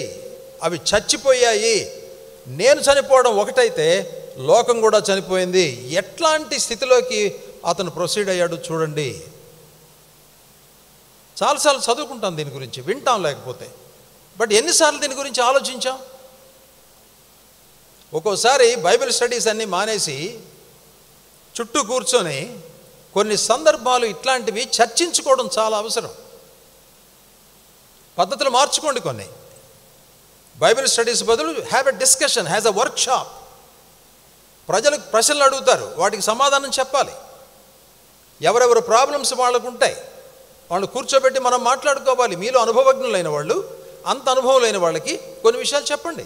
S1: అవి చచ్చిపోయాయి. నేను చనిపోవడం ఒకటైతే లోకం కూడా చనిపోయింది. ఎట్లాంటి స్థితిలోకి అతను ప్రొసీడ్ అయ్యాడు చూడండి. చాలాసార్లు చదువుకుంటాం దీని గురించి, వింటాం లేకపోతే. బట్ ఎన్నిసార్లు దీని గురించి ఆలోచించాం? ఒక్కోసారి బైబిల్ స్టడీస్ అన్నీ మానేసి చుట్టూ కూర్చొని కొన్ని సందర్భాలు ఇట్లాంటివి చర్చించుకోవడం చాలా అవసరం. పద్ధతులు మార్చుకోండి. కొన్ని బైబిల్ స్టడీస్ బదులు have a discussion, has a work shop. ప్రజలకు ప్రశ్నలు అడుగుతారు, వాటికి సమాధానం చెప్పాలి. ఎవరెవరు ప్రాబ్లమ్స్ వాళ్ళకు ఉంటాయి, వాళ్ళు కూర్చోబెట్టి మనం మాట్లాడుకోవాలి. మీలో అనుభవజ్ఞులైన వాళ్ళు, అంత అనుభవం లేని వాళ్ళకి కొన్ని విషయాలు చెప్పండి.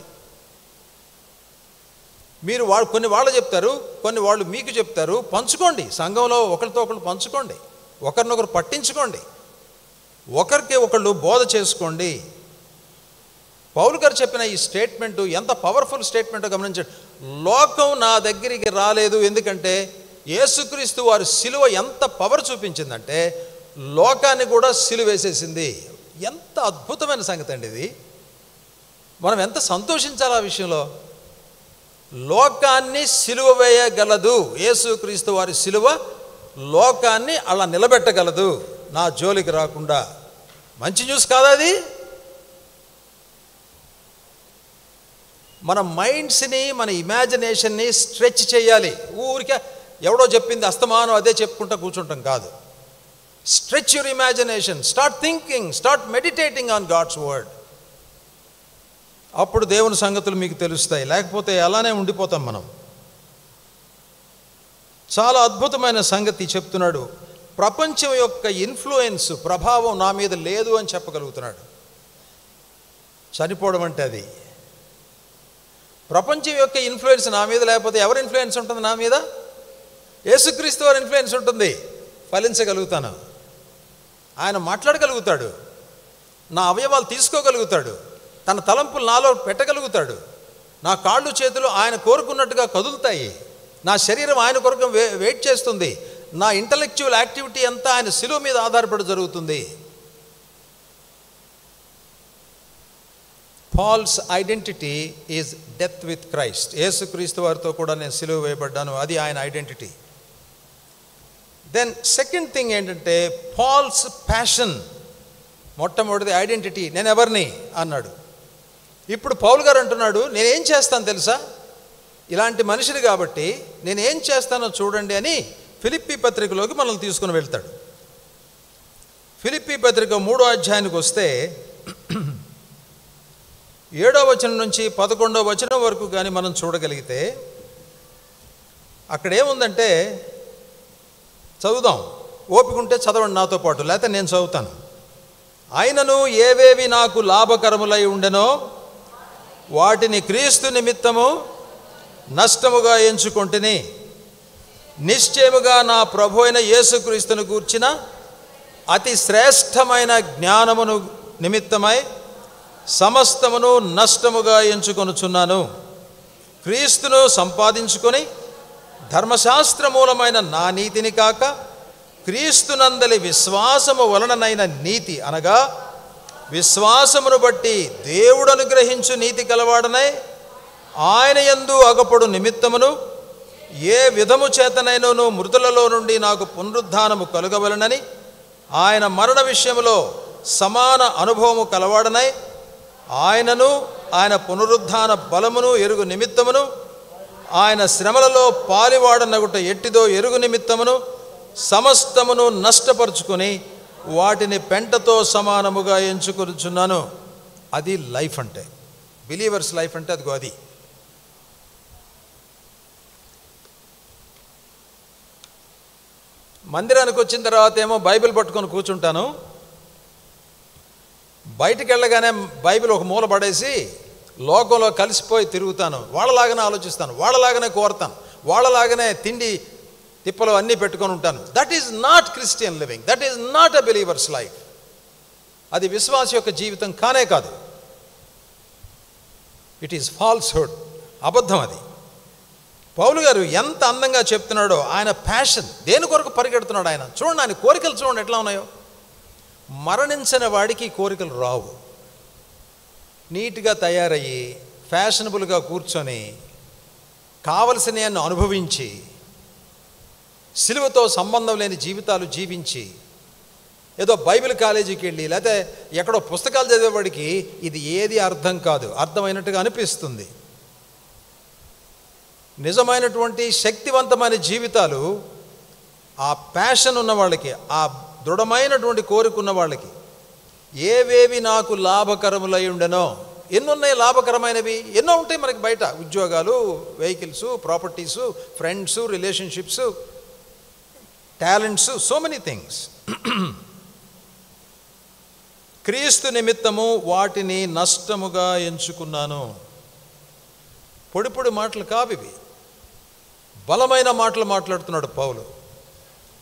S1: మీరు కొన్ని వాళ్ళు చెప్తారు, కొన్ని వాళ్ళు మీకు చెప్తారు. పంచుకోండి, సంఘంలో ఒకరితో ఒకరు పంచుకోండి, ఒకరినొకరు పట్టించుకోండి, ఒకరికి ఒకళ్ళు బోధ చేసుకోండి. పౌలు గారు చెప్పిన ఈ స్టేట్మెంటు ఎంత పవర్ఫుల్ స్టేట్మెంటో గమనించండి. లోకం నా దగ్గరికి రాలేదు, ఎందుకంటే యేసుక్రీస్తు వారి సిలువ ఎంత పవర్ చూపించిందంటే లోకాన్ని కూడా సిలువ వేసేసింది. ఎంత అద్భుతమైన సంగతి అండి ఇది. మనం ఎంత సంతోషించాలి ఆ విషయంలో. లోకాన్ని సిలువ వేయగలదు యేసుక్రీస్తు వారి సిలువ, లోకాన్ని అలా నిలబెట్టగలదు నా జోలికి రాకుండా. మంచి న్యూస్ కాదా అది? మన మైండ్స్ని, మన ఇమాజినేషన్ని స్ట్రెచ్ చేయాలి. ఊరికే ఎవడో చెప్పింది అస్తమానం అదే చెప్పుకుంటూ కూర్చుంటాం కాదు. Stretch your imagination, start thinking, start meditating on God's word. అప్పుడు దేవుని సంగతులు మీకు తెలుస్తాయి. లేకపోతే అలానే ఉండిపోతాం మనం. చాలా అద్భుతమైన సంగతి చెప్తున్నాడు. ప్రపంచం యొక్క ఇన్ఫ్లుయెన్స్, ప్రభావం నా మీద లేదు అని చెప్పగలుగుతున్నాడు. చనిపోవడం అంటే అది. ప్రపంచం యొక్క ఇన్ఫ్లుయెన్స్ నా మీద లేకపోతే ఎవరి ఇన్ఫ్లుయెన్స్ ఉంటుంది నా మీద? యేసుక్రీస్తు వారి ఇన్ఫ్లుయెన్స్ ఉంటుంది. ఫలించగలుగుతాను, ఆయన మాట్లాడగలుగుతాడు, నా అవయవాలు తీసుకోగలుగుతాడు, తన తలంపులు నాలో పెట్టగలుగుతాడు, నా కాళ్ళు చేతులు ఆయన కోరుకున్నట్టుగా కదులుతాయి, నా శరీరం ఆయన కొరకు వెయిట్ చేస్తుంది, నా ఇంటలెక్చువల్ యాక్టివిటీ అంతా ఆయన శిలువ మీద ఆధారపడి జరుగుతుంది. Paul's identity is death with Christ. యేసుక్రీస్తు వారితో కూడా నేను సిలువ వేయబడ్డాను, అది ఆయన ఐడెంటిటీ. దెన్ సెకండ్ థింగ్ ఏంటంటే పాల్స్ ప్యాషన్. మొట్టమొదటిది ఐడెంటిటీ, నేను ఎవరిని అన్నాడు. ఇప్పుడు పౌలు గారు అంటున్నాడు, నేనేం చేస్తాను తెలుసా, ఇలాంటి మనిషిని కాబట్టి నేనేం చేస్తానో చూడండి అని ఫిలిప్పీ పత్రికలోకి మనల్ని తీసుకుని వెళ్తాడు. ఫిలిప్పీ పత్రిక 3వ అధ్యాయానికి వస్తే 7వ వచనం నుంచి 11వ వచనం వరకు కానీ మనం చూడగలిగితే అక్కడ ఏముందంటే, చదువుదాం, ఓపిక ఉంటే చదవండి నాతో పాటు, లేకపోతే నేను చదువుతాను. ఆయనను ఏవేవి నాకు లాభకరములై ఉండెనో వాటిని క్రీస్తు నిమిత్తము నష్టముగా ఎంచుకొంటిని. నిశ్చయముగా నా ప్రభు అయిన యేసుక్రీస్తును గూర్చిన అతి శ్రేష్టమైన జ్ఞానమును నిమిత్తమై సమస్తమును నష్టముగా ఎంచుకొనుచున్నాను. క్రీస్తును సంపాదించుకొని ధర్మశాస్త్ర మూలమైన నా నీతిని కాక క్రీస్తునందలి విశ్వాసము వలననైన నీతి, అనగా విశ్వాసమును బట్టి దేవుడు అనుగ్రహించు నీతి కలవాడనై ఆయన యందు అగపడు నిమిత్తమును ఏ విధము చేతనైనను మృతులలో నుండి నాకు పునరుద్ధానము కలుగవలనని ఆయన మరణ విషయంలో సమాన అనుభవము కలవాడనై ఆయనను ఆయన పునరుద్ధాన బలమును ఎరుగు నిమిత్తమును ఆయన శ్రమలలో పాలివాడనగుట ఎట్టిదో ఎరుగు నిమిత్తమును సమస్తమును నష్టపరుచుకొని వాటిని పెంటతో సమానముగా ఎంచుకొనుచున్నాను. అది లైఫ్ అంటే, బిలీవర్స్ లైఫ్ అంటే అదిగో అది. మందిరానికి వచ్చిన తర్వాత ఏమో బైబిల్ పట్టుకొని కూర్చుంటాను, బయటికి వెళ్ళగానే బైబిల్ ఒక మూల పడేసి లోకంలో కలిసిపోయి తిరుగుతాను, వాళ్ళలాగానే ఆలోచిస్తాను, వాళ్ళలాగానే కోరతాను, వాళ్ళలాగానే తిండి తిప్పలు అన్నీ పెట్టుకొని ఉంటాను. That is not Christian living, that is not a believers life. అది విశ్వాస యొక్క జీవితం కానే కాదు. ఇట్ ఈజ్ ఫాల్స్హుడ్, అబద్ధం అది. పౌలు గారు ఎంత అందంగా చెప్తున్నాడో, ఆయన ప్యాషన్, దేని కొరకు పరిగెడుతున్నాడు ఆయన. చూడండి ఆయన కోరికలు చూడండి ఎట్లా ఉన్నాయో. మరణించిన వాడికి కోరికలు రావు. నీట్గా తయారయ్యి ఫ్యాషనబుల్గా కూర్చొని కావలసినవన్నీ అనుభవించి సిలువతో సంబంధం లేని జీవితాలు జీవించి ఏదో బైబిల్ కాలేజీకి వెళ్ళి లేకపోతే ఎక్కడో పుస్తకాలు చదివేవాడికి ఇది ఏది అర్థం కాదు, అర్థమైనట్టుగా అనిపిస్తుంది. నిజమైనటువంటి శక్తివంతమైన జీవితాలు ఆ ప్యాషన్ ఉన్న వాళ్ళకి, ఆ దృఢమైనటువంటి కోరిక ఉన్న వాళ్ళకి. ఏవేవి నాకు లాభకరములై ఉండెనో, ఎన్నున్నాయి లాభకరమైనవి, ఎన్నో ఉంటాయి మనకి బయట. ఉద్యోగాలు, vehicles, properties, friends, relationships, talents, so many things. క్రీస్తు నిమిత్తము వాటిని నష్టముగా ఎంచుకున్నాను. పొడి పొడి మాటలు కావివి, బలమైన మాటలు మాట్లాడుతున్నాడు పౌలు.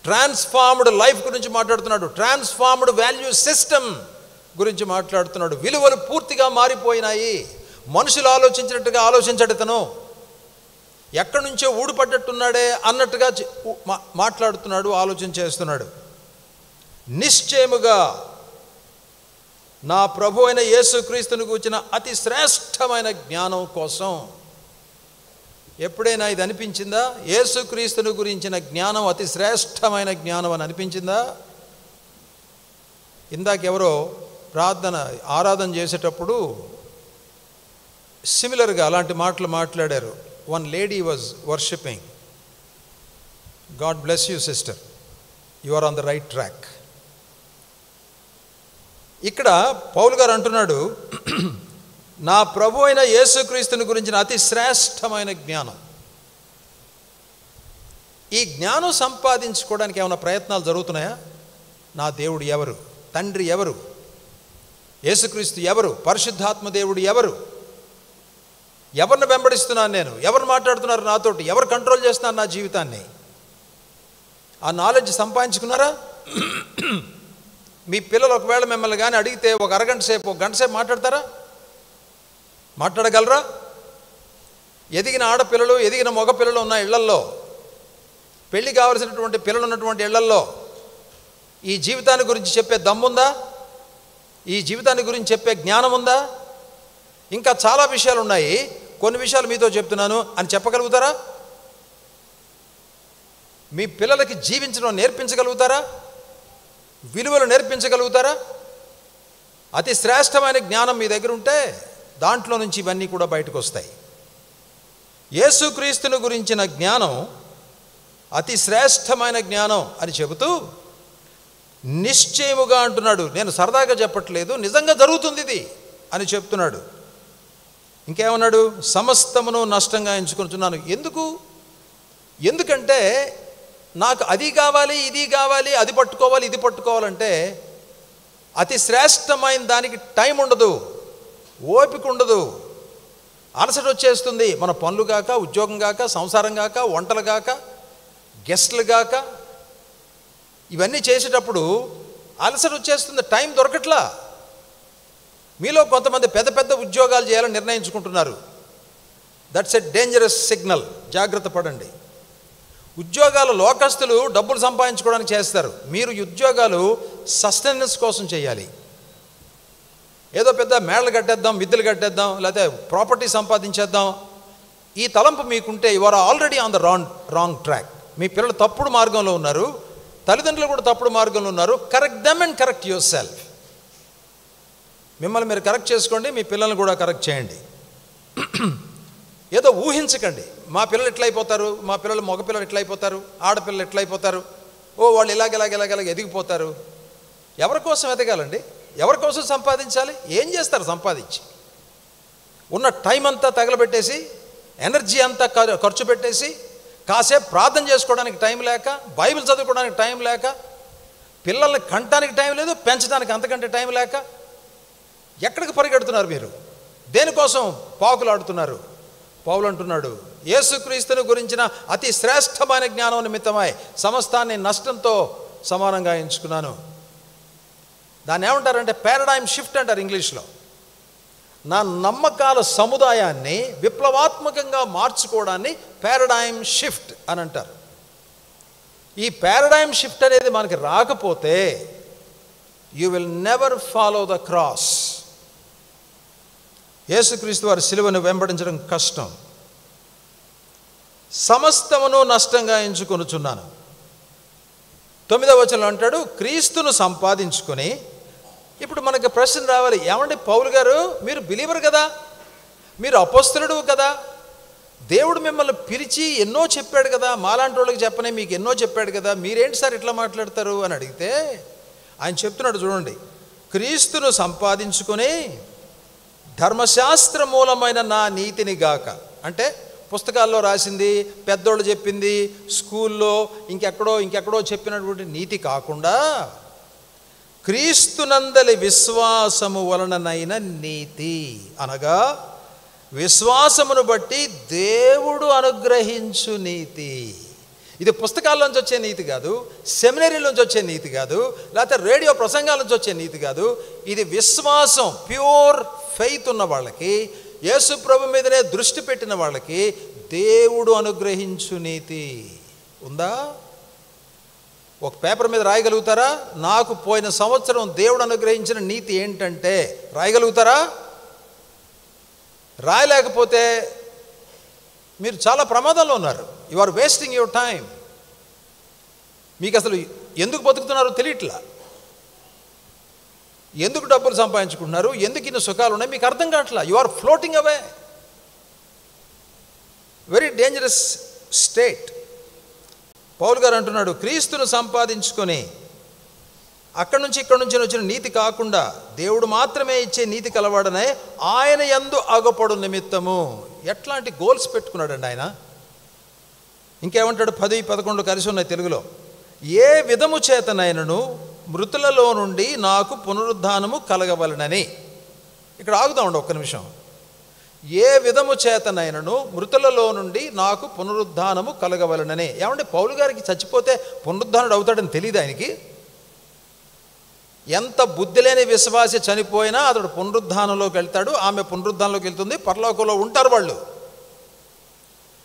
S1: ట్రాన్స్ఫార్మ్డ్ లైఫ్ గురించి మాట్లాడుతున్నాడు, ట్రాన్స్ఫార్మ్డ్ వాల్యూ సిస్టమ్ గురించి మాట్లాడుతున్నాడు. విలువలు పూర్తిగా మారిపోయినాయి. మనుషులు ఆలోచించినట్టుగా ఆలోచించడు ఇతను. ఎక్కడి నుంచో ఊడిపడ్డట్టున్నాడే అన్నట్టుగా మాట్లాడుతున్నాడు, ఆలోచన చేస్తున్నాడు. నిశ్చయముగా నా ప్రభు అయిన యేసుక్రీస్తుని గూర్చిన అతి శ్రేష్టమైన జ్ఞానం కోసం. ఎప్పుడైనా ఇది అనిపించిందా? యేసుక్రీస్తుని గురించిన జ్ఞానం అతి శ్రేష్టమైన జ్ఞానం అని అనిపించిందా? ఇందాకెవరో ఆరాధన చేసేటప్పుడు సిమిలర్గా అలాంటి మాటలు మాట్లాడారు. One lady was worshipping. God bless you sister, you are on the right track. ఇక్కడ పౌలు గారు అంటున్నాడు, నా ప్రభు అయిన యేసుక్రీస్తుని గురించిన అతి శ్రేష్టమైన జ్ఞానం. ఈ జ్ఞానం సంపాదించుకోవడానికి ఏమైనా ప్రయత్నాలు జరుగుతున్నాయా? నా దేవుడు ఎవరు? తండ్రి ఎవరు? యేసుక్రీస్తు ఎవరు? పరిశుద్ధాత్మ దేవుడు ఎవరు? ఎవరిని వెంబడిస్తున్నాను నేను? ఎవరు మాట్లాడుతున్నారు నాతోటి? ఎవరు కంట్రోల్ చేస్తున్నారు నా జీవితాన్ని? ఆ నాలెడ్జ్ సంపాదించుకున్నారా? మీ పిల్లలు ఒకవేళ మిమ్మల్ని కానీ అడిగితే ఒక అరగంట సేపు, ఒక గంట సేపు మాట్లాడతారా? మాట్లాడగలరా? ఎదిగిన ఆడపిల్లలు, ఎదిగిన మగ పిల్లలు ఉన్న ఇళ్లల్లో, పెళ్లి కావలసినటువంటి పిల్లలు ఉన్నటువంటి ఇళ్లల్లో ఈ జీవితాన్ని గురించి చెప్పే దమ్ముందా? ఈ జీవితాన్ని గురించి చెప్పే జ్ఞానం ఉందా? ఇంకా చాలా విషయాలు ఉన్నాయి, కొన్ని విషయాలు మీతో చెప్తున్నాను అని చెప్పగలుగుతారా? మీ పిల్లలకి జీవించడం నేర్పించగలుగుతారా? విలువలు నేర్పించగలుగుతారా? అతి శ్రేష్టమైన జ్ఞానం మీ దగ్గర ఉంటే దాంట్లో నుంచి ఇవన్నీ కూడా బయటకు వస్తాయి. యేసుక్రీస్తుని గురించిన జ్ఞానం అతి శ్రేష్టమైన జ్ఞానం అని చెబుతూ నిశ్చయముగా అంటున్నాడు. నేను సరదాగా చెప్పట్లేదు, నిజంగా జరుగుతుంది ఇది అని చెప్తున్నాడు. ఇంకేమన్నాడు? సమస్తమును నష్టంగా ఎంచుకుంటున్నాను. ఎందుకంటే నాకు అది కావాలి, ఇది కావాలి, అది పట్టుకోవాలి, ఇది పట్టుకోవాలంటే అతి శ్రేష్టమైన దానికి టైం ఉండదు, ఓపిక ఉండదు, అలసట వచ్చేస్తుంది. మన పనులు కాక, ఉద్యోగం కాక, సంసారం కాక, వంటలు కాక, గెస్ట్లు కాక, ఇవన్నీ చేసేటప్పుడు అలసట వచ్చేస్తుంది, టైం దొరకట్లా. మీలో కొంతమంది పెద్ద పెద్ద ఉద్యోగాలు చేయాలని నిర్ణయించుకుంటున్నారు. దట్స్ ఎ డేంజరస్ సిగ్నల్, జాగ్రత్త పడండి. ఉద్యోగాలు లోకస్తులు డబ్బులు సంపాదించుకోవడానికి చేస్తారు, మీరు ఉద్యోగాలు సస్టెనెన్స్ కోసం చేయాలి. ఏదో పెద్ద మేడలు కట్టేద్దాం, మిద్దెలు కట్టేద్దాం, లేకపోతే ప్రాపర్టీ సంపాదించేద్దాం, ఈ తలంపు మీకుంటే you are already on the wrong track. మీ పిల్లలు తప్పుడు మార్గంలో ఉన్నారు, తల్లిదండ్రులు కూడా తప్పుడు మార్గంలో ఉన్నారు. Correct them and correct yourself. మిమ్మల్ని మీరు కరెక్ట్ చేసుకోండి, మీ పిల్లల్ని కూడా కరెక్ట్ చేయండి. ఏదో ఊహించకండి, మా పిల్లలు ఎట్లయిపోతారు, మా పిల్లలు మగపిల్లలు ఎట్లయిపోతారు, ఆడపిల్లలు ఎట్లయిపోతారు, వాళ్ళు ఇలాగ ఎదిగిపోతారు. ఎవరి కోసం ఎదగాలండి? ఎవరి కోసం సంపాదించాలి? ఏం చేస్తారు సంపాదించి? ఉన్న టైం అంతా తగలబెట్టేసి, ఎనర్జీ అంతా ఖర్చు పెట్టేసి, కాసేపు ప్రార్థన చేసుకోవడానికి టైం లేక, బైబిల్ చదువుకోవడానికి టైం లేక, పిల్లల్ని కంటానికి టైం లేదు, పెంచడానికి అంతకంటే టైం లేక ఎక్కడికి పరిగెడుతున్నారు మీరు? దేనికోసం పాకులాడుతున్నారు? పౌలు అంటున్నాడు, యేసుక్రీస్తుని గురించిన అతి శ్రేష్టమైన జ్ఞానం నిమిత్తమై సమస్తాన్ని నష్టంతో సమానంగా ఎంచుకున్నాను. దాన్ని ఏమంటారంటే పారాడైమ్ షిఫ్ట్ అంటారు ఇంగ్లీష్లో. నా నమ్మకాల సముదాయాన్ని విప్లవాత్మకంగా మార్చుకోవడాన్ని పారాడైమ్ షిఫ్ట్ అని అంటారు. ఈ పారాడైమ్ షిఫ్ట్ అనేది మనకి రాకపోతే you will never follow the cross. యేసుక్రీస్తు వారి సిలువను వెంబడించడం కష్టం. సమస్తమును నష్టంగా ఎంచుకొనుచున్నాను. 9వ వచనంలో అంటాడు, క్రీస్తును సంపాదించుకొని. ఇప్పుడు మనకి ప్రశ్న రావాలి, ఏమండి పౌలు గారు, మీరు బిలీవర్ కదా, మీరు అపోస్తలుడు కదా, దేవుడు మిమ్మల్ని పిలిచి ఎన్నో చెప్పాడు కదా, మాలాంటి వాళ్ళకి చెప్పనే మీకు ఎన్నో చెప్పాడు కదా, మీరేంటి సార్ ఇట్లా మాట్లాడతారు అని అడిగితే ఆయన చెప్తున్నాడు, చూడండి, క్రీస్తును సంపాదించుకొని ధర్మశాస్త్ర మూలమైన నా నీతిని గాక. అంటే పుస్తకాల్లో రాసింది, పెద్దోళ్ళు చెప్పింది, స్కూల్లో ఇంకెక్కడో చెప్పినటువంటి నీతి కాకుండా క్రీస్తునందలి విశ్వాసము వలననైన నీతి, అనగా విశ్వాసమును బట్టి దేవుడు అనుగ్రహించు నీతి. ఇది పుస్తకాల్లోంచి వచ్చే నీతి కాదు, సెమినరీలోంచి వచ్చే నీతి కాదు, లేకపోతే రేడియో ప్రసంగాల నుంచి వచ్చే నీతి కాదు. ఇది విశ్వాసం, ప్యూర్ ఫెయిత్ ఉన్న వాళ్ళకి, యేసు ప్రభు మీదనే దృష్టి పెట్టిన వాళ్ళకి దేవుడు అనుగ్రహించు నీతి ఉందా? ఒక పేపర్ మీద రాయగలుగుతారా? నాకు పోయిన సంవత్సరం దేవుడు అనుగ్రహించిన నీతి ఏంటంటే రాయగలుగుతారా? రాయలేకపోతే మీరు చాలా ప్రమాదంలో ఉన్నారు. You are wasting your time. మీకు అసలు ఎందుకు బతుకుతున్నారో తెలియట్లా, ఎందుకు డబ్బులు సంపాదించుకుంటున్నారు, ఎందుకు ఇన్ని సుఖాలు ఉన్నాయి మీకు అర్థం కావట్లా. You are floating away. Very dangerous state. Paul గారు అంటున్నాడు, క్రీస్తును సంపాదించుకొని అక్కడి నుంచి ఇక్కడి నుంచి వచ్చిన నీతి కాకుండా దేవుడు మాత్రమే ఇచ్చే నీతి కలవాడనే ఆయన యందు ఆగపడు నిమిత్తము. ఎట్లాంటి గోల్స్ పెట్టుకున్నాడండి ఆయన. ఇంకేమంటాడు? 10, 11 కలిసి ఉన్నాయి తెలుగులో. ఏ విధము చేతనైనను మృతులలో నుండి నాకు పునరుద్ధానము కలగవలనని. ఇక్కడ ఆగుదామండి ఒక్క నిమిషం. ఏ విధము చేతనైనను మృతులలో నుండి నాకు పునరుద్ధానము కలగవలనని. ఏమంటే పౌలు గారికి చచ్చిపోతే పునరుద్ధానుడు అవుతాడని తెలియదు ఆయనకి? ఎంత బుద్ధి లేని విశ్వాసి చనిపోయినా అతడు పునరుద్ధానంలోకి వెళ్తాడు, ఆమె పునరుద్ధానంలోకి వెళ్తుంది, పరలోకంలో ఉంటారు. వాళ్ళు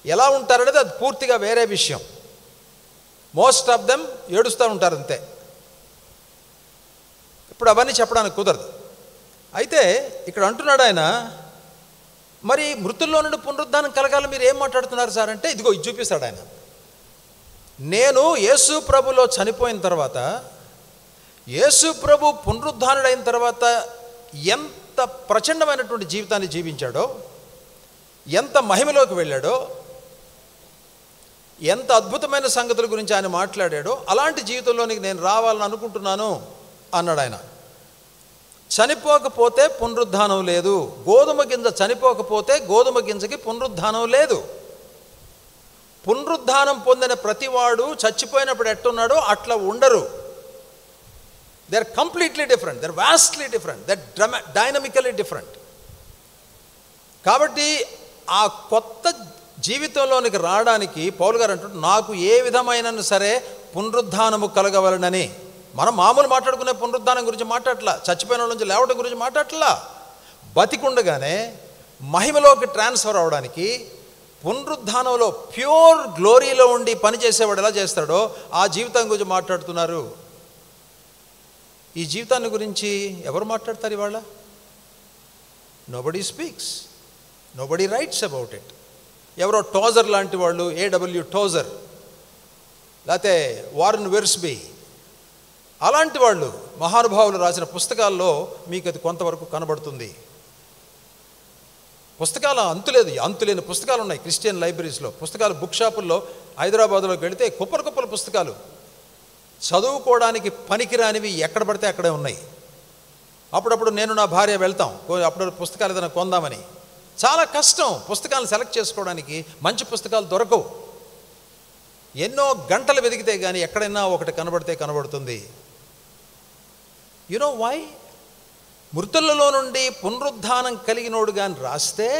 S1: ఎలా ఉంటారనేది అది పూర్తిగా వేరే విషయం. మోస్ట్ ఆఫ్ దెమ్ ఏడుస్తూ ఉంటారు అంతే. ఇప్పుడు అవన్నీ చెప్పడానికి కుదరదు. అయితే ఇక్కడ అంటున్నాడు ఆయన, మరి మృతుల్లో నుండి పునరుద్ధానం కలగాలి మీరు ఏం మాట్లాడుతున్నారు సార్ అంటే, ఇదిగో ఇది చూపిస్తాడు ఆయన. నేను యేసు ప్రభులో చనిపోయిన తర్వాత, యేసు ప్రభు పునరుద్ధానుడైన తర్వాత ఎంత ప్రచండమైనటువంటి జీవితాన్ని జీవించాడో, ఎంత మహిమలోకి వెళ్ళాడో, ఎంత అద్భుతమైన సంగతుల గురించి ఆయన మాట్లాడాడో అలాంటి జీవితంలోనికి నేను రావాలని అనుకుంటున్నాను అన్నాడు ఆయన. చనిపోకపోతే పునరుద్ధానం లేదు. గోధుమ గింజ చనిపోకపోతే గోధుమ గింజకి పునరుద్ధానం లేదు. పునరుద్ధానం పొందిన ప్రతివాడు చచ్చిపోయినప్పుడు ఎట్టున్నాడో అట్లా ఉండరు. They are completely different, they are vastly different, they are dynamically different. కాబట్టి ఆ కొత్త జీవితంలోనికి రావడానికి పౌలు గారు అంటాడు, నాకు ఏ విధమైన సరే పునరుద్ధానము కలగవలనని. మనం మామూలు మాట్లాడుకునే పునరుద్ధానం గురించి మాట్లాడట్లా, చచ్చిపోయిన వాళ్ళ నుంచి లేవడం గురించి మాట్లాడట్లా. బతికుండగానే మహిమలోకి ట్రాన్స్ఫర్ అవడానికి, పునరుద్ధానంలో ప్యూర్ గ్లోరీలో ఉండి పనిచేసేవాడు ఎలా చేస్తాడో ఆ జీవితం గురించి మాట్లాడుతున్నారు. ఈ జీవితాన్ని గురించి ఎవరు మాట్లాడతారు ఇవాళ? Nobody speaks, nobody rights about it. ఎవరో టోజర్ లాంటి వాళ్ళు, ఏడబ్ల్యూ టోజర్, లేకపోతే వారన్ వెర్స్బీ, అలాంటి వాళ్ళు మహానుభావులు రాసిన పుస్తకాల్లో మీకు అది కొంతవరకు కనబడుతుంది. పుస్తకాలు అంతులేదు, అంతులేని పుస్తకాలు ఉన్నాయి క్రిస్టియన్ లైబ్రరీస్లో. పుస్తకాలు బుక్ షాపుల్లో హైదరాబాద్లోకి వెళితే కుప్పల పుస్తకాలు, చదువుకోవడానికి పనికిరానివి ఎక్కడ పడితే అక్కడే ఉన్నాయి. అప్పుడప్పుడు నేను నా భార్య వెళ్తాం, అప్పుడు పుస్తకాలు ఏదైనా కొందామని. చాలా కష్టం పుస్తకాలను సెలెక్ట్ చేసుకోవడానికి, మంచి పుస్తకాలు దొరకవు. ఎన్నో గంటలు వెతికితే కానీ ఎక్కడైనా ఒకటి కనబడితే కనబడుతుంది. You know why? మృతులలో నుండి పునరుద్ధానం కలిగినోడు కానీ రాస్తే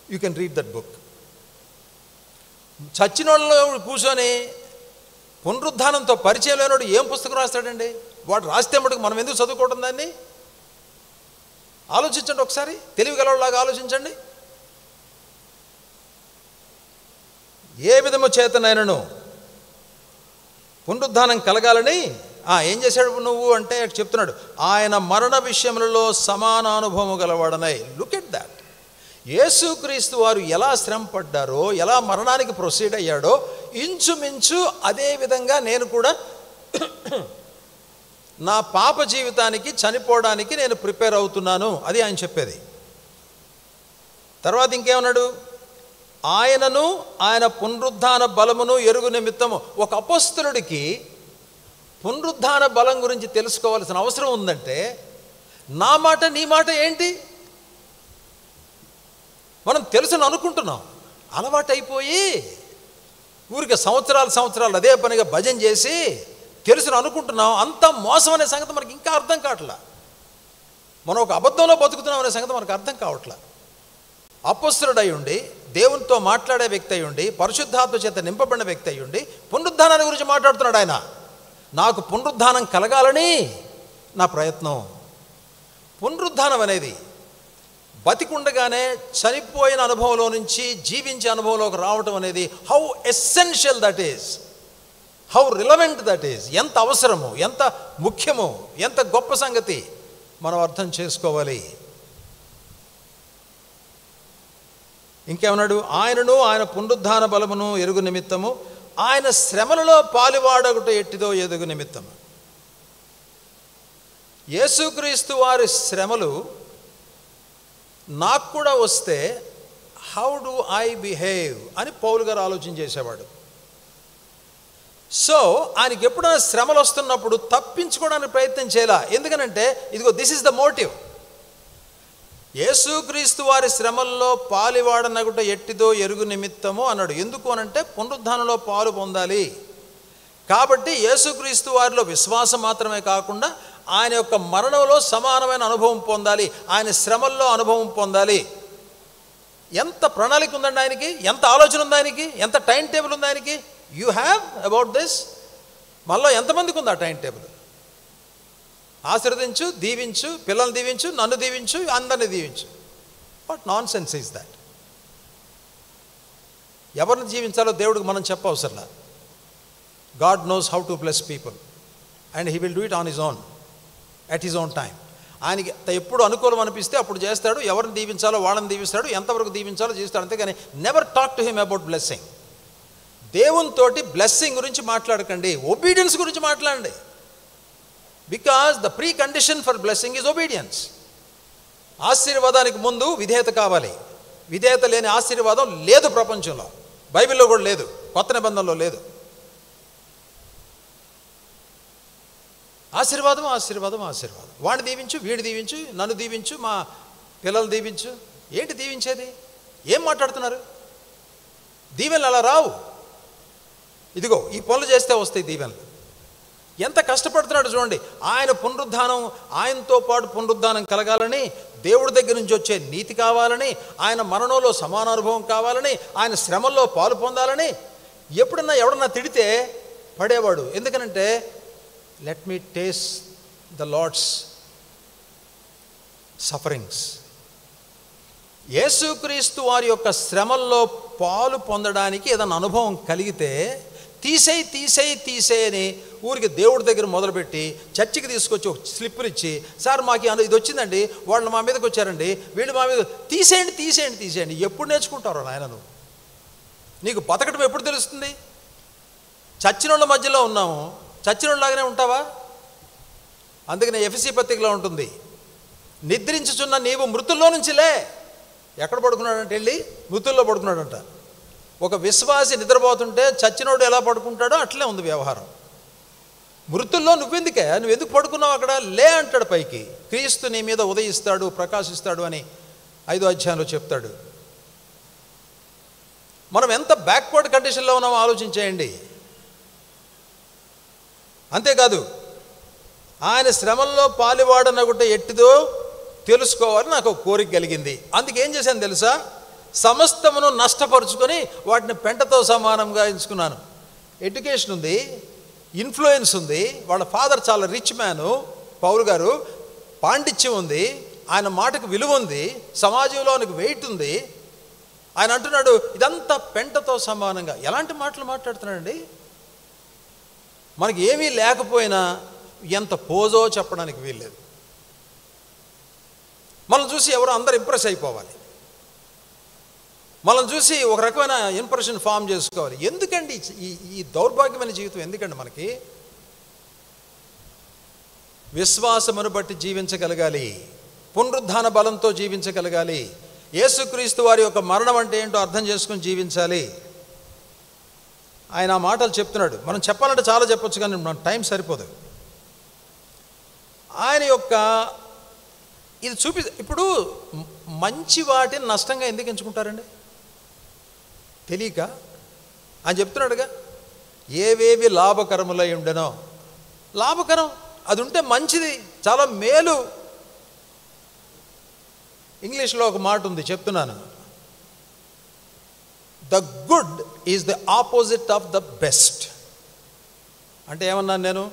S1: you can read that book. చచ్చినోళ్ళలో కూర్చొని పునరుద్ధానంతో పరిచయం లేనోడు ఏం పుస్తకం రాస్తాడండి? వాడు రాస్తే మటుకు మనం ఎందుకు చదువుకోవడం దాన్ని? ఆలోచించండి ఒకసారి, తెలివిగలలాగా ఆలోచించండి. ఏ విధము చేతనైనను పునరుద్ధానం కలగాలని ఏం చేశాడు నువ్వు అంటే చెప్తున్నాడు, ఆయన మరణ విషయములలో సమాన అనుభవం గలవాడనై. Look at that. యేసుక్రీస్తు వారు ఎలా శ్రమ పడ్డారో, ఎలా మరణానికి ప్రొసీడ్ అయ్యాడో, ఇంచుమించు అదే విధంగా నేను కూడా నా పాప జీవితానికి చనిపోవడానికి నేను ప్రిపేర్ అవుతున్నాను. అది ఆయన చెప్పేది. తర్వాత ఇంకేమన్నాడు? ఆయనను ఆయన పునరుద్ధాన బలమును ఎరుగు నిమిత్తము. ఒక అపొస్తలుడికి పునరుద్ధాన బలం గురించి తెలుసుకోవాల్సిన అవసరం ఉందంటే నా మాట నీ మాట ఏంటి? మనం తెలుసుని అనుకుంటున్నాం, అలవాటు అయిపోయి ఊరికి సంవత్సరాలు అదే పనిగా భజన చేసి తెలుసుని అనుకుంటున్నాం. అంత మోసం అనే సంగతి మనకి ఇంకా అర్థం కావట్లా. మనం ఒక అబద్ధంలో బతుకుతున్నాం అనే సంగతి మనకు అర్థం కావట్లా. అపొస్తలుడై ఉండి, దేవునితో మాట్లాడే వ్యక్తి అయి ఉండి, పరిశుద్ధాత్మ చేత నింపబడిన వ్యక్తి అయి ఉండి పునరుద్ధానాన్ని గురించి మాట్లాడుతున్నాడు ఆయన. నాకు పునరుద్ధానం కలగాలని నా ప్రయత్నం. పునరుద్ధానం అనేది బతికుండగానే చనిపోయిన అనుభవంలో నుంచి జీవించే అనుభవంలోకి రావటం అనేది how essential that is, how relevant that is, ఎంత అవసరము, ఎంత ముఖ్యము, ఎంత గొప్ప సంగతి మనం అర్థం చేసుకోవాలి. ఇంకేమన్నాడు? ఆయనను ఆయన పునరుద్ధాన బలమును ఎరుగు నిమిత్తము, ఆయన శ్రమలలో పాలువాడొకట ఎట్టిదో ఎదుగు నిమిత్తము. యేసుక్రీస్తు వారి శ్రమలు నాకు కూడా వస్తే హౌ డు ఐ బిహేవ్ అని పౌలు గారు ఆలోచన చేసేవాడు. సో ఆయనకి ఎప్పుడైనా శ్రమలు వస్తున్నప్పుడు తప్పించుకోవడానికి ప్రయత్నం చేయాల. ఎందుకనంటే ఇదిగో దిస్ ఇస్ ద మోటివ్. యేసుక్రీస్తు వారి శ్రమల్లో పాలువాడనగుట ఎట్టిదో ఎరుగు నిమిత్తము అన్నాడు. ఎందుకు అనంటే పునరుద్ధానంలో పాలు పొందాలి కాబట్టి. యేసుక్రీస్తు వారిలో విశ్వాసం మాత్రమే కాకుండా ఆయన యొక్క మరణంలో సమానమైన అనుభవం పొందాలి, ఆయన శ్రమల్లో అనుభవం పొందాలి. ఎంత ప్రణాళిక ఉందండి ఆయనకి, ఎంత ఆలోచన ఉంది ఆయనకి, ఎంత టైం టేబుల్ ఉంది ఆయనకి. You have about this. మనలో ఎంతమందికి ఉంది ఆ టైం టేబుల్? ఆశీర్వదించు, దీవించు, పిల్లల్ని దీవించు, నన్ను దీవించు, అందరిని దీవించు. What nonsense is that? ఎవరిని జీవించాలో దేవుడికి మనం చెప్పవసరంలా. God knows how to bless people and he will do it on his own at his own time. ఆయనకి ఎప్పుడు అనుకూలం అనిపిస్తే అప్పుడు చేస్తాడు. ఎవరిని దీవించాలో వాళ్ళని దీవిస్తాడు, ఎంతవరకు దీవించాలో చేస్తాడు. అంతేగాని never talk to him about blessing. దేవునితోటి బ్లెస్సింగ్ గురించి మాట్లాడకండి, ఒబీడియన్స్ గురించి మాట్లాడండి. Because the precondition for blessing is obedience. ఆశీర్వాదానికి ముందు విధేయత కావాలి. విధేయత లేని ఆశీర్వాదం లేదు ప్రపంచంలో, బైబిల్లో కూడా లేదు, కొత్త నిబంధనలో లేదు. ఆశీర్వాదం ఆశీర్వాదం ఆశీర్వాదం. వాడిని దీవించు, వీడి దీవించు, నన్ను దీవించు, మా పిల్లలు దీవించు. ఏంటి దీవించేది? ఏం మాట్లాడుతున్నారు? దీవెనలు అలా రావు. ఇదిగో ఈ పనులు చేస్తే వస్తాయి దీవెనలు. ఎంత కష్టపడుతున్నాడు చూడండి. ఆయన పునరుద్ధానం, ఆయనతో పాటు పునరుద్ధానం కలగాలని, దేవుడి దగ్గర నుంచి వచ్చే నీతి కావాలని, ఆయన మరణంలో సమాన అనుభవం కావాలని, ఆయన శ్రమల్లో పాలు పొందాలని. ఎప్పుడన్నా ఎవడన్నా తిడితే పడేవాడు. ఎందుకనంటే let me taste the Lord's sufferings. యేసుక్రీస్తు వారి యొక్క శ్రమల్లో పాలు పొందడానికి ఏదైనా అనుభవం కలిగితే తీసేయి తీసేయి తీసేయని ఊరికి దేవుడి దగ్గర మొదలుపెట్టి చర్చికి తీసుకొచ్చి ఒక స్లిప్పులు ఇచ్చి, సార్ మాకు ఇది వచ్చిందండి, వాళ్ళు మా మీదకి వచ్చారండి, వీళ్ళు మా మీద, తీసేయండి తీసేయండి తీసేయండి. ఎప్పుడు నేర్చుకుంటారో నాయన నువ్వు? నీకు బతకడం ఎప్పుడు తెలుస్తుంది? చచ్చిన వాళ్ళ మధ్యలో ఉన్నాము, చచ్చిన వాళ్ళలాగానే ఉంటావా? అందుకనే ఎఫెసీ పత్రికలో ఉంటుంది, నిద్రించుచున్న నీవు మృతుల్లో నుంచి లే. ఎక్కడ పడుకున్నాడంటే వెళ్ళి మృతుల్లో పడుకున్నాడంట. ఒక విశ్వాసి నిద్రపోతుంటే చచ్చినోడు ఎలా పడుకుంటాడో అట్లే ఉంది వ్యవహారం. మృతుల్లో నువ్వెందుకే, నువ్వెందుకు పడుకున్నావు అక్కడ? లే అంటాడు పైకి. క్రీస్తు నీ మీద ఉదయిస్తాడు, ప్రకాశిస్తాడు అని 5వ అధ్యాయంలో చెప్తాడు. మనం ఎంత బ్యాక్వర్డ్ కండిషన్లో ఉన్నామో ఆలోచించేయండి. అంతేకాదు, ఆయన శ్రమల్లో పాలువాడనగుట ఎట్టిదో తెలుసుకోవాలని నాకు ఒక కోరిక కలిగింది. అందుకేం చేశాను తెలుసా? సమస్తమును నష్టపరుచుకొని వాటిని పెంటతో సమానంగా ఎంచుకున్నాను. ఎడ్యుకేషన్ ఉంది, ఇన్ఫ్లుయెన్స్ ఉంది, వాళ్ళ ఫాదర్ చాలా రిచ్ మ్యాను పౌలు గారు, పాండిత్యం ఉంది, ఆయన మాటకు విలువ ఉంది, సమాజంలో ఆయనకు వెయిట్ ఉంది. ఆయన అంటున్నాడు ఇదంతా పెంటతో సమానంగా. ఎలాంటి మాటలు మాట్లాడుతున్నాడండి? మనకి ఏమీ లేకపోయినా ఎంత పోజో చెప్పడానికి వీల్లేదు. మనం చూసి ఎవరో అందరు ఇంప్రెస్ అయిపోవాలి, మనం చూసి ఒక రకమైన ఇంప్రెషన్ ఫామ్ చేసుకోవాలి. ఎందుకండి ఈ దౌర్భాగ్యమైన జీవితం? ఎందుకండి మనకి? విశ్వాసమును బట్టి జీవించగలగాలి, పునరుద్ధాన బలంతో జీవించగలగాలి, యేసుక్రీస్తు వారి యొక్క మరణం అంటే ఏంటో అర్థం చేసుకుని జీవించాలి. ఆయన ఆ మాటలు చెప్తున్నాడు. మనం చెప్పాలంటే చాలా చెప్పొచ్చు, కానీ మన టైం సరిపోదు. ఆయన యొక్క ఇది ఇప్పుడు మంచి వాటిని నష్టంగా ఎందుకు ఎంచుకుంటారండి? తెలియక. ఆయన చెప్తున్నాడుగా, ఏవేవి లాభకరములై ఉండెనో. లాభకరం అది ఉంటే మంచిది, చాలా మేలు. ఇంగ్లీష్లో ఒక మాట ఉంది, చెప్తున్నాను. The good is the opposite of the best. అంటే ఏమన్నాను నేను?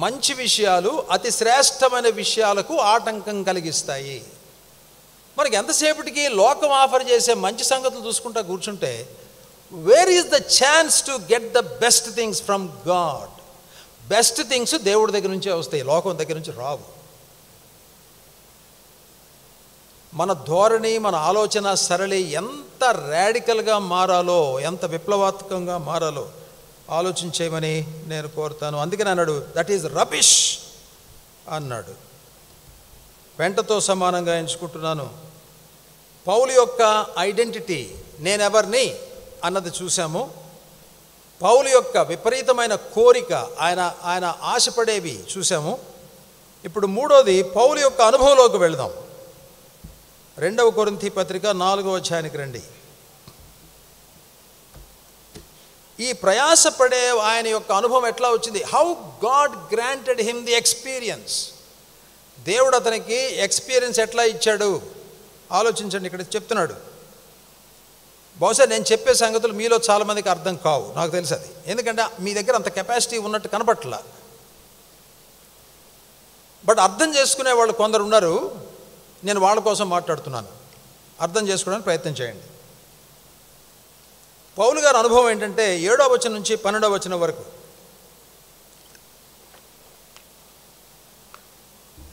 S1: మంచి విషయాలు అతి శ్రేష్టమైన విషయాలకు ఆటంకం కలిగిస్తాయి. మనకి ఎంతసేపటికి లోకం ఆఫర్ చేసే మంచి సంగతులు చూసుకుంటా కూర్చుంటే where is the chance to get the best things from God? Best things దేవుడి దగ్గర నుంచే వస్తాయి, లోకం దగ్గర నుంచి రావు. మన ధోరణి, మన ఆలోచన సరళి ఎంత రాడికల్గా మారాలో, ఎంత విప్లవాత్మకంగా మారాలో ఆలోచించేయమని నేను కోరుతాను. అందుకని అన్నాడు, దట్ ఈజ్ రబిష్ అన్నాడు. పెంటతో సమానంగా ఎంచుకుంటున్నాను. పౌలు యొక్క ఐడెంటిటీ, నేనెవరిని అన్నది చూసాము. పౌలు యొక్క విపరీతమైన కోరిక, ఆయన ఆశపడేవి చూసాము. ఇప్పుడు మూడోది పౌలు యొక్క అనుభవంలోకి వెళదాం. 2వ కొరింథీ పత్రిక 4వ అధ్యాయానికి రండి. ఈ ప్రయాసపడే ఆయన యొక్క అనుభవం ఎట్లా వచ్చింది? How God granted him the experience. దేవుడు అతనికి ఎక్స్పీరియన్స్ ఎట్లా ఇచ్చాడు ఆలోచించండి. ఇక్కడ చెప్తున్నాడు. బహుశా నేను చెప్పే సంగతులు మీలో చాలామందికి అర్థం కావు, నాకు తెలుసు అది. ఎందుకంటే మీ దగ్గర అంత కెపాసిటీ ఉన్నట్టు కనపట్లా. బట్ అర్థం చేసుకునే వాళ్ళు కొందరు ఉన్నారు. నేను వాళ్ళ కోసం మాట్లాడుతున్నాను. అర్థం చేసుకోవడానికి ప్రయత్నం చేయండి. పౌలు గారి అనుభవం ఏంటంటే 7వ వచనం నుంచి 12వ వచనం వరకు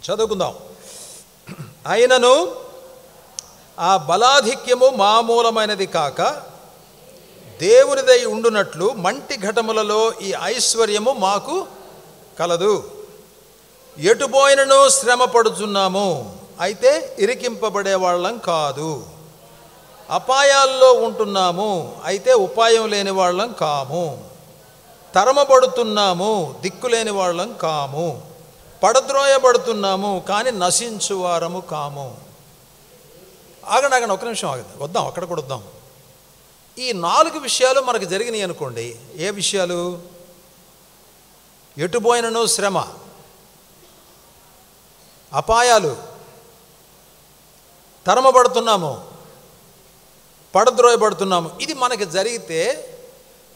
S1: చదువుకుందాం. అయినను ఆ బలాధిక్యము మామూలమైనది కాక దేవునిదై ఉండునట్లు మంటి ఘటములలో ఈ ఐశ్వర్యము మాకు కలదు. ఎటుపోయినను శ్రమ పడుచున్నాము, అయితే ఇరికింపబడే వాళ్ళం కాదు. అపాయాల్లో ఉంటున్నాము, అయితే ఉపాయం లేని వాళ్ళం కాము. తరమబడుతున్నాము, దిక్కులేని వాళ్ళం కాము. పడద్రోయబడుతున్నాము, కానీ నశించువారము కాము. ఆగండి, ఒక నిమిషం ఆగండి, వద్దాం, అక్కడ కూడా వద్దాం. ఈ 4 విషయాలు మనకు జరిగినాయి అనుకోండి. ఏ విషయాలు? ఎటుపోయినను శ్రమ, అపాయాలు, తరమబడుతున్నాము, పడద్రోయబడుతున్నాము. ఇది మనకి జరిగితే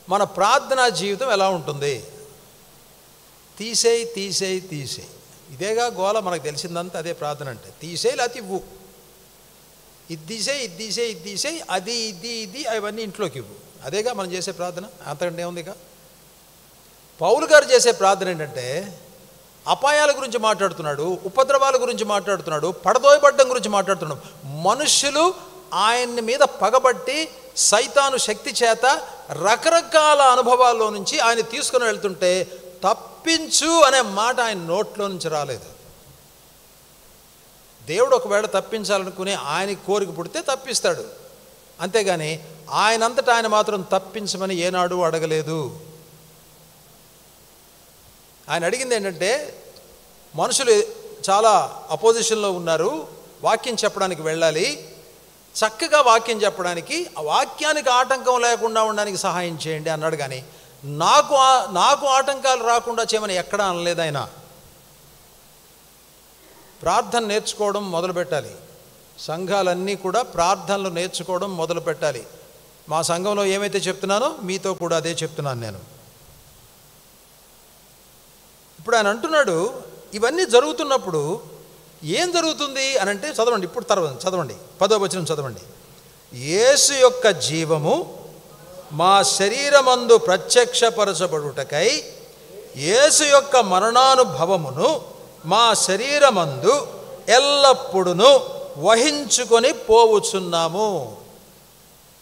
S1: మన ప్రార్థనా జీవితం ఎలా ఉంటుంది? తీసేయి తీసేయి తీసేయి, ఇదేగా గోల. మనకు తెలిసిందంతా అదే ప్రార్థన అంటే. తీసేయి లేకపోతే ఇవ్వు, ఇది తీసేయి ఇది తీసేయి ఇది తీసేయి, అది ఇది ఇది అవన్నీ ఇంట్లోకి ఇవ్వు. అదేగా మనం చేసే ప్రార్థన. అంతకంటే ఏముందిగా? పౌలు గారు చేసే ప్రార్థన ఏంటంటే అపాయాల గురించి మాట్లాడుతున్నాడు, ఉపద్రవాల గురించి మాట్లాడుతున్నాడు, పడదోయబడ్డం గురించి మాట్లాడుతున్నాడు. మనుష్యులు ఆయన్ని మీద పగబట్టి సైతాను శక్తి చేత రకరకాల అనుభవాల్లో నుంచి ఆయన తీసుకుని వెళ్తుంటే తప్పించు అనే మాట ఆయన నోట్లో నుంచి రాలేదు. దేవుడు ఒకవేళ తప్పించాలనుకుని ఆయనకి కోరిక పుడితే తప్పిస్తాడు, అంతేగాని ఆయనంతటా ఆయన మాత్రం తప్పించమని ఏనాడు అడగలేదు. ఆయన అడిగింది ఏంటంటే, మనుషులు చాలా అపోజిషన్లో ఉన్నారు, వాక్యం చెప్పడానికి వెళ్ళాలి, చక్కగా వాక్యం చెప్పడానికి, ఆ వాక్యానికి ఆటంకం లేకుండా ఉండడానికి సహాయం చేయండి అన్నాడు. కానీ నాకు ఆటంకాలు రాకుండా చేయమని ఎక్కడా అనలేదు ఆయన. ప్రార్థన నేర్చుకోవడం మొదలుపెట్టాలి. సంఘాలన్నీ కూడా ప్రార్థనలు నేర్చుకోవడం మొదలుపెట్టాలి. మా సంఘంలో ఏమైతే చెప్తున్నానో మీతో కూడా అదే చెప్తున్నాను నేను. ఇప్పుడు ఆయన అంటున్నాడు, ఇవన్నీ జరుగుతున్నప్పుడు ఏం జరుగుతుంది అని అంటే, చదవండి, ఇప్పుడు చదవండి 10వ వచనం చదవండి. యేసు యొక్క జీవము మా శరీరమందు ప్రత్యక్షపరచబడుటకై యేసు యొక్క మరణానుభవమును మా శరీరమందు ఎల్లప్పుడూ వహించుకొని పోవుచున్నాము.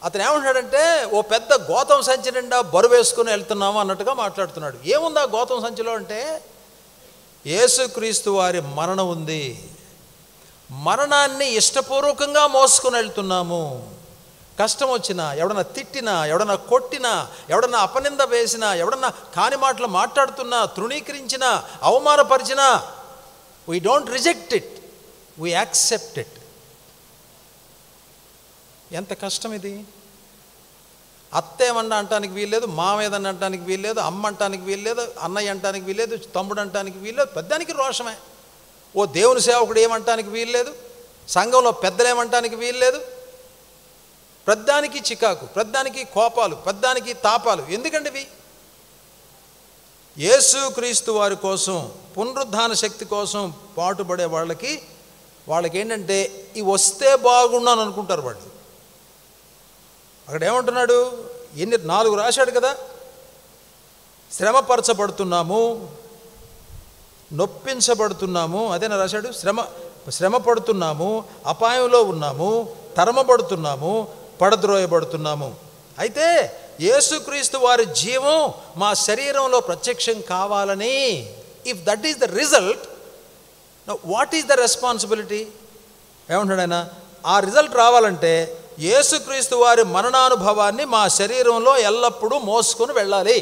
S1: అతను ఏమంటున్నాడంటే, ఓ పెద్ద గోతం సంచి నిండా బరువు వేసుకుని వెళ్తున్నాము అన్నట్టుగా మాట్లాడుతున్నాడు. ఏముంది ఆ గోతం సంచిలో అంటే, యేసుక్రీస్తు వారి మరణం ఉంది. మరణాన్ని ఇష్టపూర్వకంగా మోసుకొని వెళ్తున్నాము. కష్టం వచ్చినా, ఎవడన్నా తిట్టినా, ఎవడన్నా కొట్టినా, ఎవడన్నా అపనింద వేసినా, ఎవడన్నా కాని మాటలు మాట్లాడుతున్నా, తృణీకరించినా, అవమానపరిచినా, we don't reject it, we accept it. ఎంత కష్టం ఇది! అత్తేమన్నా అంటానికి వీల్లేదు, మామేదన్నా అంటానికి వీల్లేదు, అమ్మ అంటానికి వీల్లేదు, అన్నయ్య అంటానికి వీల్లేదు, తమ్ముడు అంటానికి వీల్లేదు. పెద్దానికి రోషమే. ఓ దేవుని సేవకుడు ఏమంటానికి వీల్లేదు, సంఘంలో పెద్దలేమంటానికి వీల్లేదు. ప్రద్దానికి చికాకు, ప్రద్దానికి కోపాలు, ప్రద్దానికి తాపాలు. ఎందుకండి ఇవి? యేసుక్రీస్తు వారి కోసం, పునరుద్ధాన శక్తి కోసం పాటుపడే వాళ్ళకి ఏంటంటే ఇవి వస్తే బాగున్నాను అనుకుంటారు వాళ్ళు. అక్కడ ఏమంటున్నాడు? 4 రాశాడు కదా, శ్రమపరచబడుతున్నాము, నొప్పించబడుతున్నాము, అదేనా రాశాడు? శ్రమ పడుతున్నాము, అపాయంలో ఉన్నాము, తరమబడుతున్నాము, పడద్రోయబడుతున్నాము. అయితే యేసుక్రీస్తు వారి జీవం మా శరీరంలో ప్రత్యక్షం కావాలని, if that is the result, what is the responsibility? ఏమంటాడు ఆయన? ఆ రిజల్ట్ రావాలంటే యేసుక్రీస్తు వారి మరణానుభవాన్ని మా శరీరంలో ఎల్లప్పుడూ మోసుకొని వెళ్ళాలి.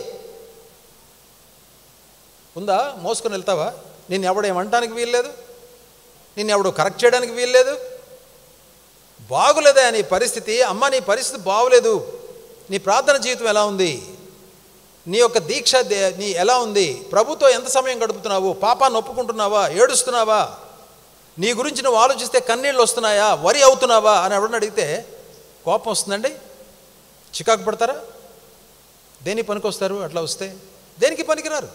S1: ఉందా? మోసుకొని వెళ్తావా? నిన్ను ఎవడేమంటానికి వీల్లేదు, నిన్ను ఎవడు కరెక్ట్ చేయడానికి వీల్లేదు. బాగులేదా నీ పరిస్థితి? అమ్మ నీ పరిస్థితి బాగులేదు, నీ ప్రార్థన జీవితం ఎలా ఉంది, నీ యొక్క దీక్ష నీ ఎలా ఉంది, ప్రభుతో ఎంత సమయం గడుపుతున్నావు, పాపాన్ని ఒప్పుకుంటున్నావా, ఏడుస్తున్నావా, నీ గురించి నువ్వు ఆలోచిస్తే కన్నీళ్ళు వస్తున్నాయా, వరి అవుతున్నావా అని ఎవడని అడిగితే కోపం వస్తుందండి? చికాకు పడతారా? దేనికి పనికొస్తారు? అట్లా వస్తే దేనికి పనికిరారు.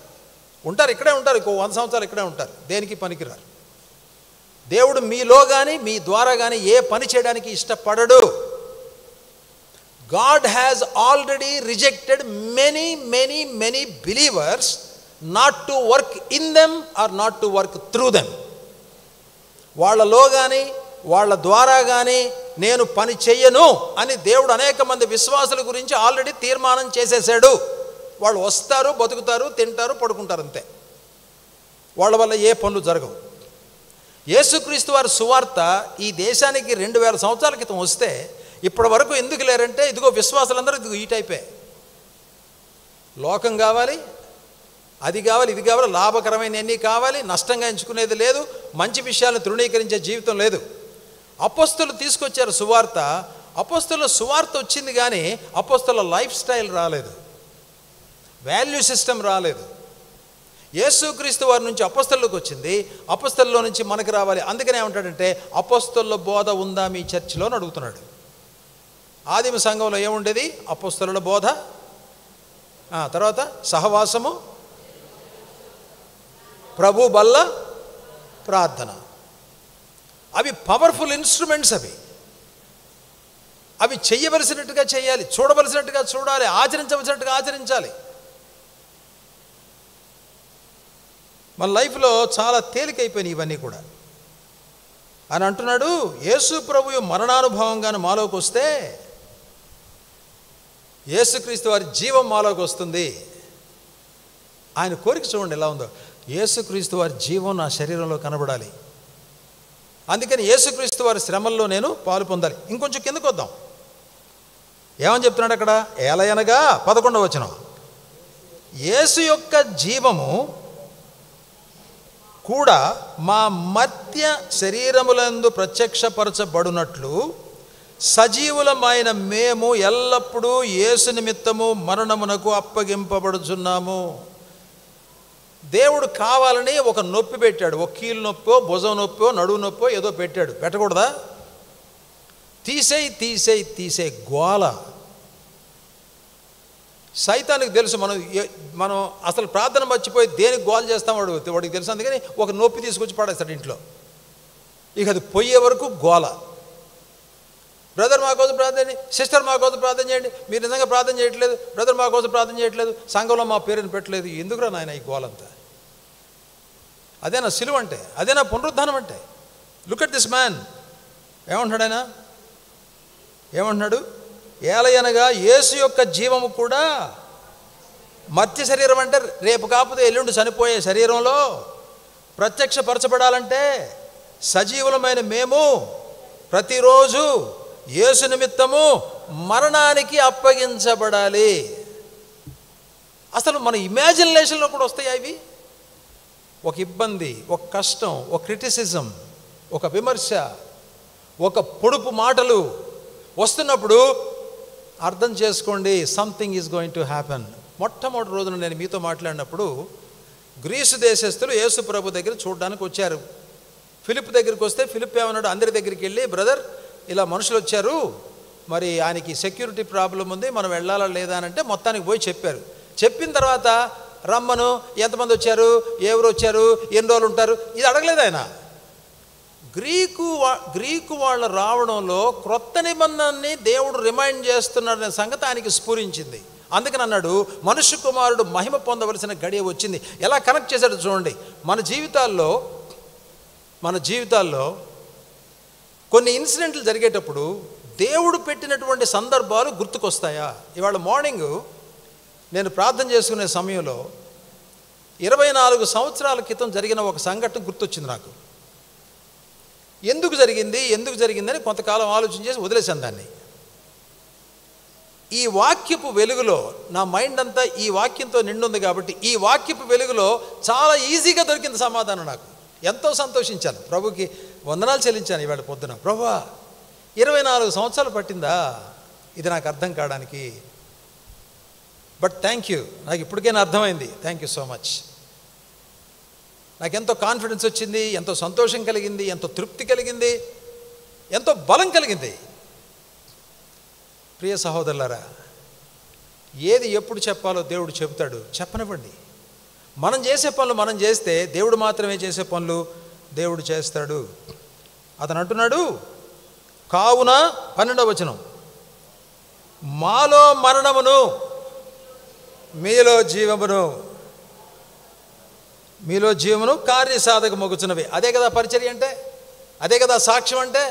S1: ఉంటారు, ఇక్కడే ఉంటారు, 100 సంవత్సరాలు ఇక్కడే ఉంటారు, దేనికి పనికిరారు. దేవుడు మీలో కానీ మీ ద్వారా కానీ ఏ పని చేయడానికి ఇష్టపడడు. God has already rejected many believers not to work in them or not to work through them. వాళ్ళలో కానీ వాళ్ళ ద్వారా కానీ నేను పని చెయ్యను అని దేవుడు అనేక మంది విశ్వాసుల గురించి ఆల్రెడీ తీర్మానం చేసేసాడు. వాళ్ళు వస్తారు, బతుకుతారు, తింటారు, పడుకుంటారు, అంతే. వాళ్ళ వల్ల ఏ పనులు జరగవు. యేసుక్రీస్తు వారి సువార్త ఈ దేశానికి 2000 సంవత్సరాల క్రితం వస్తే ఇప్పటి వరకు ఎందుకు లేరంటే, ఇదిగో విశ్వాసులందరూ ఇదిగో ఈ టైపే. లోకం కావాలి, అది కావాలి, ఇది కావాలి, లాభకరమైన ఎన్ని కావాలి, నష్టంగా ఎంచుకునేది లేదు, మంచి విషయాలను తృణీకరించే జీవితం లేదు. అపోస్తలు తీసుకొచ్చారు సువార్త. అపోస్తల సువార్త వచ్చింది కానీ అపోస్తల లైఫ్ స్టైల్ రాలేదు, వాల్యూ సిస్టమ్ రాలేదు. యేసుక్రీస్తు వారి నుంచి అపోస్తలులకు వచ్చింది, అపోస్తల్లో నుంచి మనకు రావాలి. అందుకనే ఏమంటాడంటే, అపోస్తల బోధ ఉందా మీ చర్చిలో అని అడుగుతున్నాడు. ఆదిమ సంఘంలో ఏముండేది? అపోస్తలుల బోధ, తర్వాత సహవాసము, ప్రభు బల్ల, ప్రార్థన. అవి పవర్ఫుల్ ఇన్స్ట్రుమెంట్స్. అవి చెయ్యవలసినట్టుగా చేయాలి, చూడవలసినట్టుగా చూడాలి, ఆచరించవలసినట్టుగా ఆచరించాలి. మన లైఫ్లో చాలా తేలికైపోయినాయి ఇవన్నీ కూడా అని అంటున్నాడు. యేసు ప్రభువు మరణానుభవంగాను మాలోకి వస్తే యేసుక్రీస్తు వారి జీవం మాలోకి వస్తుంది. ఆయన కోరిక చూడండి ఎలా ఉందో. యేసుక్రీస్తు వారి జీవం నా శరీరంలో కనబడాలి. అందుకని యేసుక్రీస్తు వారి శ్రమల్లో నేను పాలు పొందాలి. ఇంకొంచెం కిందకు వద్దాం. ఏమని చెప్తున్నాడు అక్కడ? ఏలయనగా 11వ వచనం, యేసు యొక్క జీవము కూడా మా మధ్య శరీరములందు ప్రత్యక్షపరచబడినట్లు సజీవులమైన మేము ఎల్లప్పుడూ యేసు నిమిత్తము మరణమునకు అప్పగింపబడుచున్నాము. దేవుడు కావాలని ఒక నొప్పి పెట్టాడు. ఒక కీలు నొప్పో, భుజం నొప్పో, నడువు నొప్పో ఏదో పెట్టాడు. పెట్టకూడదా? తీసేయి గోల. సైతానికి తెలుసు మనం అసలు ప్రార్థన మర్చిపోయి దేనికి గోల చేస్తాం వాడికి తెలుసు. అందుకని ఒక నొప్పి తీసుకొచ్చి పడేస్తాడు ఇంట్లో. ఇక అది పోయే వరకు గోల. బ్రదర్ మా కోసం ప్రార్థన చేయండి, సిస్టర్ మా కోసం ప్రార్థన చేయండి, మీరు నిజంగా ప్రార్థన చేయట్లేదు, బ్రదర్ మా కోసం ప్రార్థన చేయట్లేదు, సంఘంలో మా పేరుని పెట్టలేదు. ఎందుకురా నాయన ఈ గోలంతా? అదేనా సిలువ అంటే? అదేనా పునరుద్ధానం అంటే? Look at this man. ఏమంటున్నాడు ఆయన? ఏమంటున్నాడు? ఏలయనగా యేసు యొక్క జీవము కూడా మర్త్య శరీరం అంటే రేపు కాకపోతే ఎల్లుండి చనిపోయే శరీరంలో ప్రత్యక్షపరచబడాలంటే సజీవులమైన మేము ప్రతిరోజు యేసు నిమిత్తము మరణానికి అప్పగించబడాలి. అసలు మన ఇమాజినేషన్లో కూడా వస్తాయి అవి. ఒక ఇబ్బంది, ఒక కష్టం, ఒక క్రిటిసిజం, ఒక విమర్శ, ఒక పొడుపు మాటలు వస్తున్నప్పుడు అర్థం చేసుకోండి, something is going to happen. మొట్టమొదటి రోజున నేను మీతో మాట్లాడినప్పుడు గ్రీసు దేశస్తులు యేసు ప్రభు దగ్గర చూడడానికి వచ్చారు. ఫిలిప్ దగ్గరికి వస్తే ఫిలిప్ ఏమన్నాడు? అందరి దగ్గరికి వెళ్ళి, బ్రదర్ ఇలా మనుషులు వచ్చారు, మరి ఆయనకి సెక్యూరిటీ ప్రాబ్లం ఉంది, మనం వెళ్ళాలా లేదా అని అంటే మొత్తానికి పోయి చెప్పారు. చెప్పిన తర్వాత రమ్మను, ఎంతమంది వచ్చారు, ఎవరు వచ్చారు, ఎన్ని రోజులు ఉంటారు, ఇది అడగలేదు ఆయన. గ్రీకు వాళ్ళ రావడంలో క్రొత్త నిబంధనని దేవుడు రిమైండ్ చేస్తున్నాడనే సంగతి ఆయనకి స్ఫురించింది. అందుకని అన్నాడు, మనుష్య కుమారుడు మహిమ పొందవలసిన గడియ వచ్చింది. ఎలా కనెక్ట్ చేశాడు చూడండి. మన జీవితాల్లో కొన్ని ఇన్సిడెంట్లు జరిగేటప్పుడు దేవుడు పెట్టినటువంటి సందర్భాలు గుర్తుకొస్తాయా? ఇవాళ మార్నింగ్ నేను ప్రార్థన చేసుకునే సమయంలో 24 సంవత్సరాల క్రితం జరిగిన ఒక సంఘటన గుర్తొచ్చింది నాకు. ఎందుకు జరిగిందని కొంతకాలం ఆలోచన చేసి వదిలేశాను దాన్ని. ఈ వాక్యపు వెలుగులో నా మైండ్ అంతా ఈ వాక్యంతో నిండుంది కాబట్టి ఈ వాక్యపు వెలుగులో చాలా ఈజీగా దొరికింది సమాధానం. నాకు ఎంతో సంతోషించాను, ప్రభుకి వందనాలు చెల్లించాను ఇవాళ పొద్దున. ప్రభువా, 24 సంవత్సరాలు పట్టిందా ఇది నాకు అర్థం కావడానికి? బట్ థ్యాంక్ యూ, నాకు ఇప్పటికైనా అర్థమైంది. Thank you so much. నాకు ఎంతో కాన్ఫిడెన్స్ వచ్చింది, ఎంతో సంతోషం కలిగింది, ఎంతో తృప్తి కలిగింది, ఎంతో బలం కలిగింది. ప్రియ సహోదరులారా, ఏది ఎప్పుడు చెప్పాలో దేవుడు చెబుతాడు, చెప్పనివ్వండి. మనం చేసే పనులు మనం చేస్తే దేవుడు మాత్రమే చేసే పనులు దేవుడు చేస్తాడు. అతను అంటున్నాడు, కావున 12వ వచనం, మాలో మరణమును మీలో జీవమును కార్యసాధక మొగుచున్నవి. అదే కదా పరిచర్య అంటే, అదే కదా సాక్ష్యం అంటే.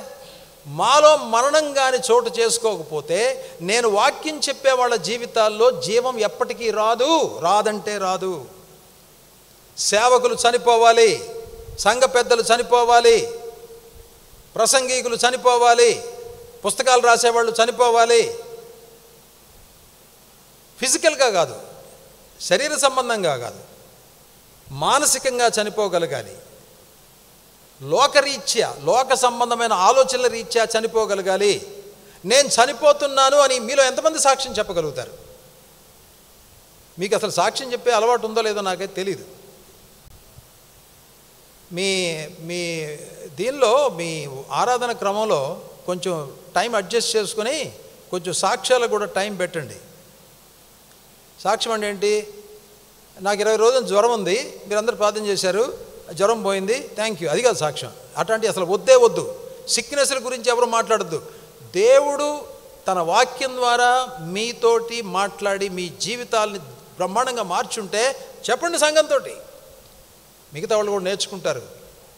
S1: మాలో మరణం కాని చోటు చేసుకోకపోతే నేను వాక్యం చెప్పే వాళ్ళ జీవితాల్లో జీవం ఎప్పటికీ రాదంటే రాదు. సేవకులు చనిపోవాలి, సంఘ పెద్దలు చనిపోవాలి, ప్రసంగికులు చనిపోవాలి, పుస్తకాలు రాసేవాళ్ళు చనిపోవాలి. ఫిజికల్గా కాదు, శరీర సంబంధంగా కాదు, మానసికంగా చనిపోగలగాలి. లోక సంబంధమైన ఆలోచనల రీత్యా చనిపోగలగాలి. నేను చనిపోతున్నాను అని మీలో ఎంతమంది సాక్ష్యం చెప్పగలుగుతారు? మీకు అసలు సాక్ష్యం చెప్పే అలవాటు ఉందో లేదో నాకైతే తెలీదు. మీ దీనిలో మీ ఆరాధన క్రమంలో కొంచెం టైం అడ్జస్ట్ చేసుకొని కొంచెం సాక్ష్యాలకు కూడా టైం పెట్టండి. సాక్ష్యం అంటే ఏంటి? నాకు 20 రోజులు జ్వరం ఉంది, మీరందరూ ప్రార్థన చేశారు, జ్వరం పోయింది, థ్యాంక్ యూ, అది కాదు సాక్ష్యం. అట్లాంటి అసలు వద్దు. సిక్నెస్ల గురించి ఎవరు మాట్లాడద్దు. దేవుడు తన వాక్యం ద్వారా మీతోటి మాట్లాడి మీ జీవితాలని బ్రహ్మాండంగా మార్చుంటే చెప్పండి సంఘంతో. మిగతా వాళ్ళు కూడా నేర్చుకుంటారు.